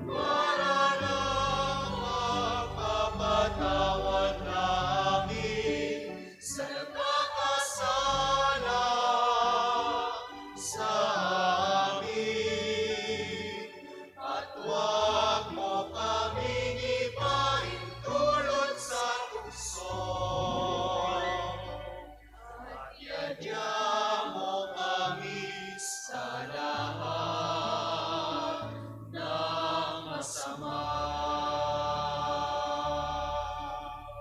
para lang magpapatawad namin sa nagkakasala sa amin. At huwag mo kaming ipahintulot sa tukso, at yadya mo kami sa lahat ng masama.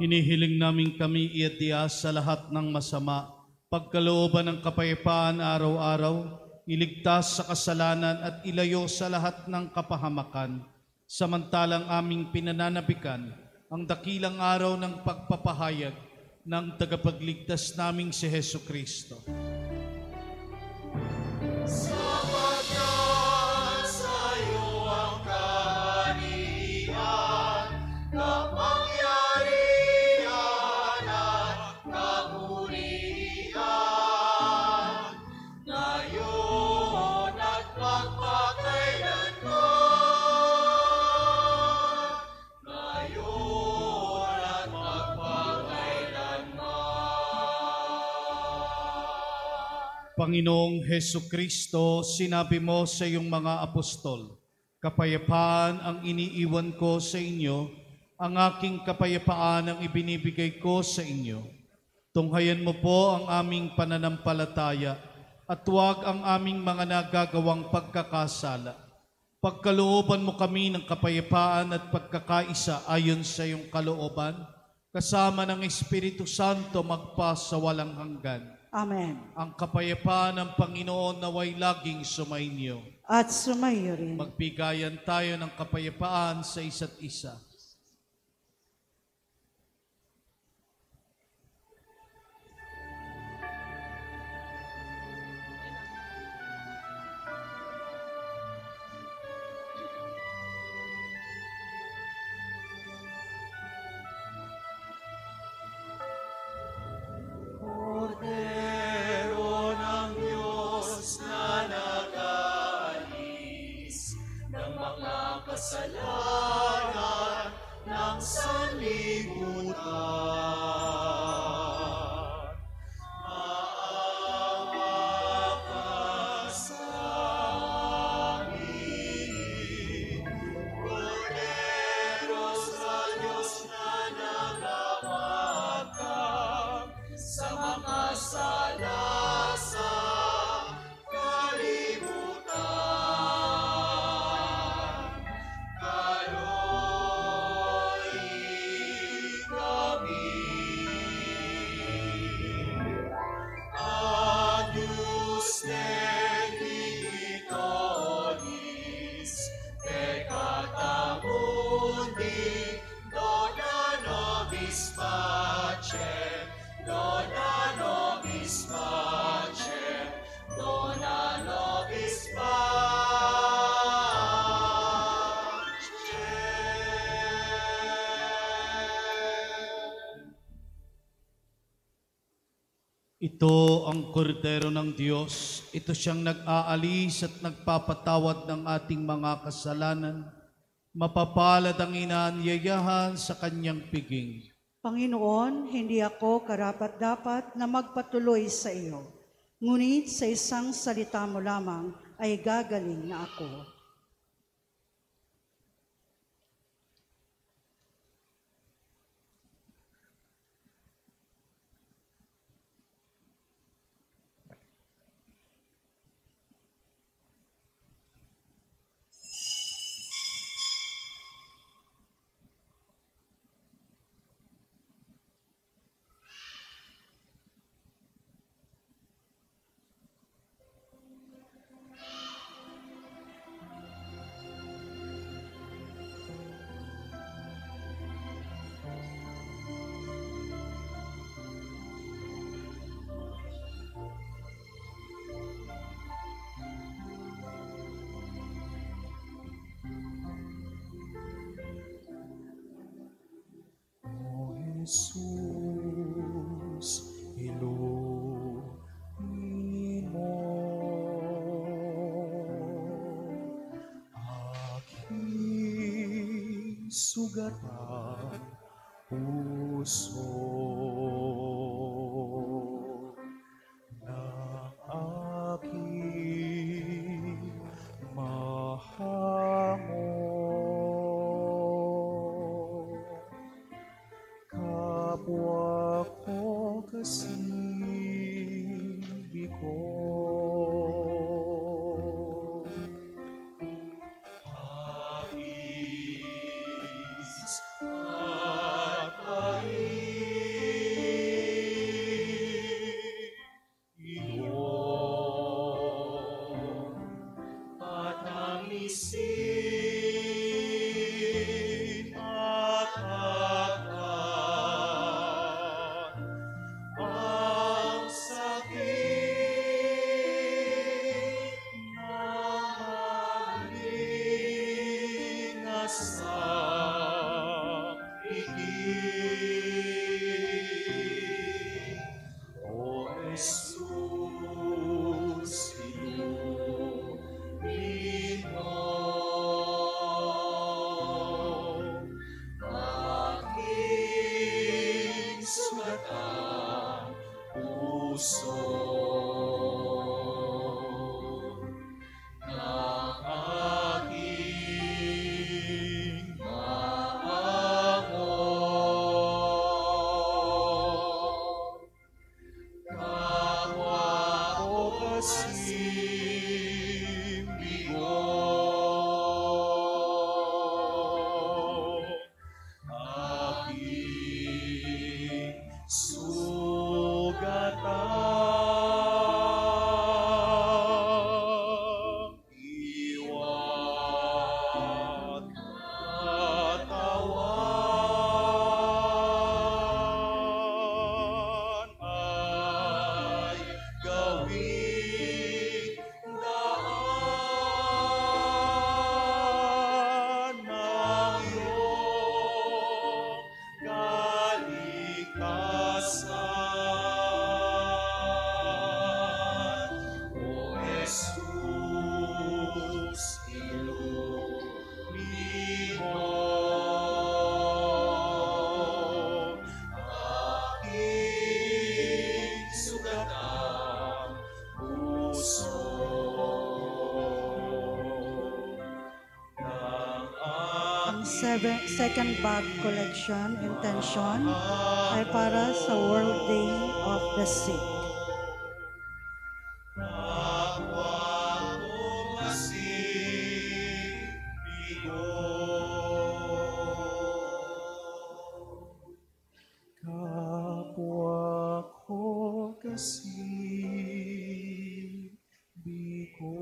Hinihiling namin kami iadya sa lahat ng masama, pagkalooban ng kapayapaan araw-araw, iligtas sa kasalanan at ilayo sa lahat ng kapahamakan, samantalang aming pinananabikan ang dakilang araw ng pagpapahayag ng tagapagligtas naming si Hesu Kristo. Panginoong Heso Kristo, sinabi mo sa iyong mga apostol, kapayapaan ang iniiwan ko sa inyo, ang aking kapayapaan ang ibinibigay ko sa inyo. Tunghayan mo po ang aming pananampalataya at huwag ang aming mga nagagawang pagkakasala. Pagkalooban mo kami ng kapayapaan at pagkakaisa ayon sa iyong kalooban, kasama ng Espiritu Santo magpa sa walang hanggan. Amen. Ang kapayapaan ng Panginoon naway laging sumainyo. At sumayo rin. Magbigayan tayo ng kapayapaan sa isa't isa. Kordero ng Diyos na nag-aalis ng mga kasalanan ng sanlibutan. Maawa ka sa amin, Kordero sa Diyos na nagamatang sa mga sala sa kalibutan. Kaloy kami. Agnus Dei victoris, peccata mundi, dona nobis pacem, dona nobis pacem, dona nobis pacem. Ito ang kordero ng Diyos. Ito siyang nag-aalis at nagpapatawad ng ating mga kasalanan. Mapapalad ang inaanyayahan sa kanyang piging. Panginoon, hindi ako karapat-dapat na magpatuloy sa iyo. Ngunit sa isang salita mo lamang ay gagaling na ako. O Jesus, ilumin mo aking sugatan puso ng aking mahango. Kapwa ko kasimbi ko, pais at pag-ibig, at ang isin at hagdan, ang sakit na maglingas sa igig. O Jesus, ilumin mo aking sugatan puso. sugatang iwan katawan ay gawing daan ng iyong kalikasan. O Jesus, ilumini mo aking sugatang puso ng Ang second bag collection intention ay para sa World Day of the Sick. kapwa ko masibigo. Kapwa ko kasi bigo.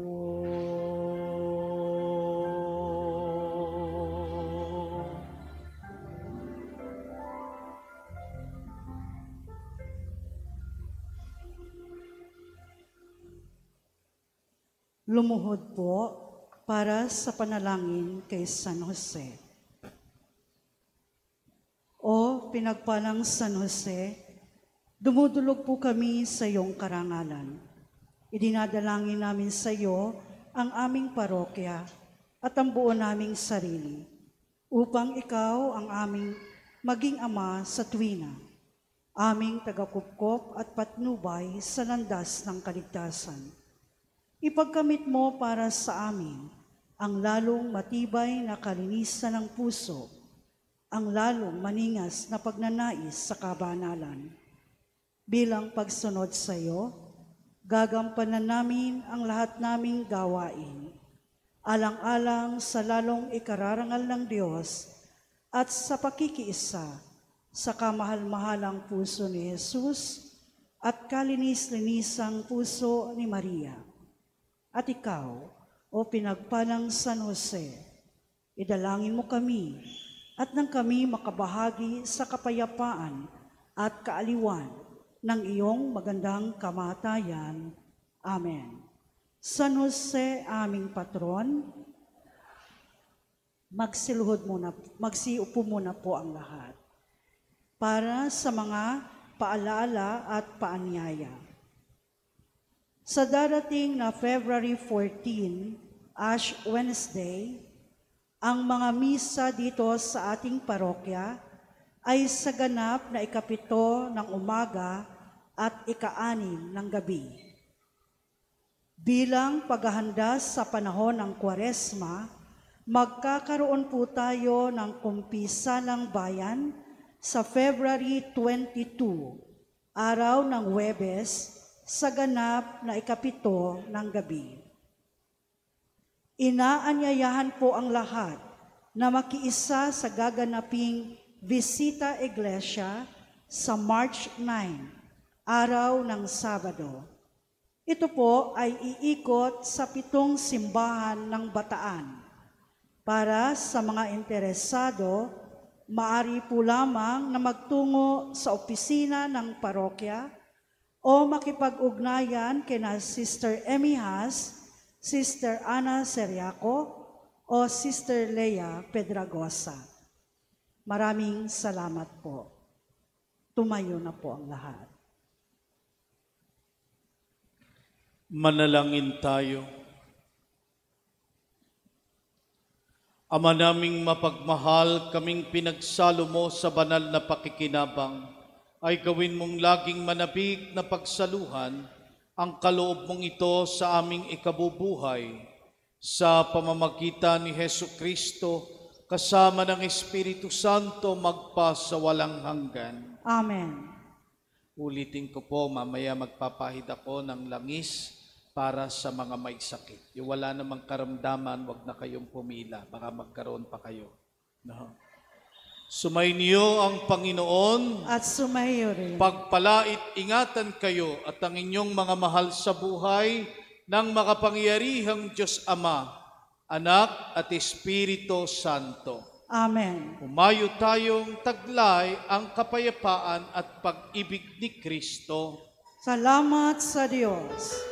Lumuhod po para sa panalangin kay San Jose. O pinagpalang San Jose, dumudulog po kami sa iyong karangalan. Idinadalangin namin sa iyo ang aming parokya at ang buo naming sarili, upang ikaw ang aming maging ama sa tuwina, aming tagakupkop at patnubay sa landas ng kaligtasan. Ipagkamit mo para sa amin ang lalong matibay na kalinisan ng puso, ang lalong maningas na pagnanais sa kabanalan. Bilang pagsunod sa iyo, gagampanan namin ang lahat naming gawain, alang-alang sa lalong ikararangal ng Diyos at sa pakikiisa sa kamahal-mahalang puso ni Jesus at kalinis-linisang puso ni Maria. At ikaw, o pinagpalang San Jose, idalangin mo kami at nang kami makabahagi sa kapayapaan at kaaliwan ng iyong magandang kamatayan. Amen. San Jose, aming patron, magsiupo muna po ang lahat para sa mga paalaala at paanyaya. Sa darating na February 14, Ash Wednesday, ang mga misa dito sa ating parokya ay sa ganap na 7 ng umaga at 6 ng gabi. Bilang paghahanda sa panahon ng Kwaresma, magkakaroon po tayo ng kumpisalang bayan sa February 22, araw ng Huwebes, sa ganap na 7 ng gabi. Inaanyayahan po ang lahat na makiisa sa gaganaping Visita Iglesia sa March 9, araw ng Sabado. Ito po ay iikot sa 7 simbahan ng Bataan. Para sa mga interesado, maaari po lamang na magtungo sa opisina ng parokya o makipag-ugnayan kina Sister Emmy Has, Sister Ana Seriaco, o Sister Leia Pedragosa. Maraming salamat po. Tumayo na po ang lahat. Manalangin tayo. Ama naming mapagmahal, kaming pinagsalo mo sa banal na pakikinabang, ay gawin mong laging manabik na pagsaluhan ang kaloob mong ito sa aming ikabubuhay sa pamamagitan ni Hesu Kristo kasama ng Espiritu Santo magpa sa walang hanggan. Amen. Ulitin ko po, mamaya magpapahid ako ng langis para sa mga may sakit. Yung wala namang karamdaman, wag na kayong pumila, baka magkaroon pa kayo. No? Sumainyo ang Panginoon. At sumayo rin. Pagpalait ingatan kayo at ang inyong mga mahal sa buhay ng makapangyarihang Diyos Ama, Anak at Espiritu Santo. Amen. Humayo tayong taglay ang kapayapaan at pag-ibig ni Kristo. Salamat sa Diyos.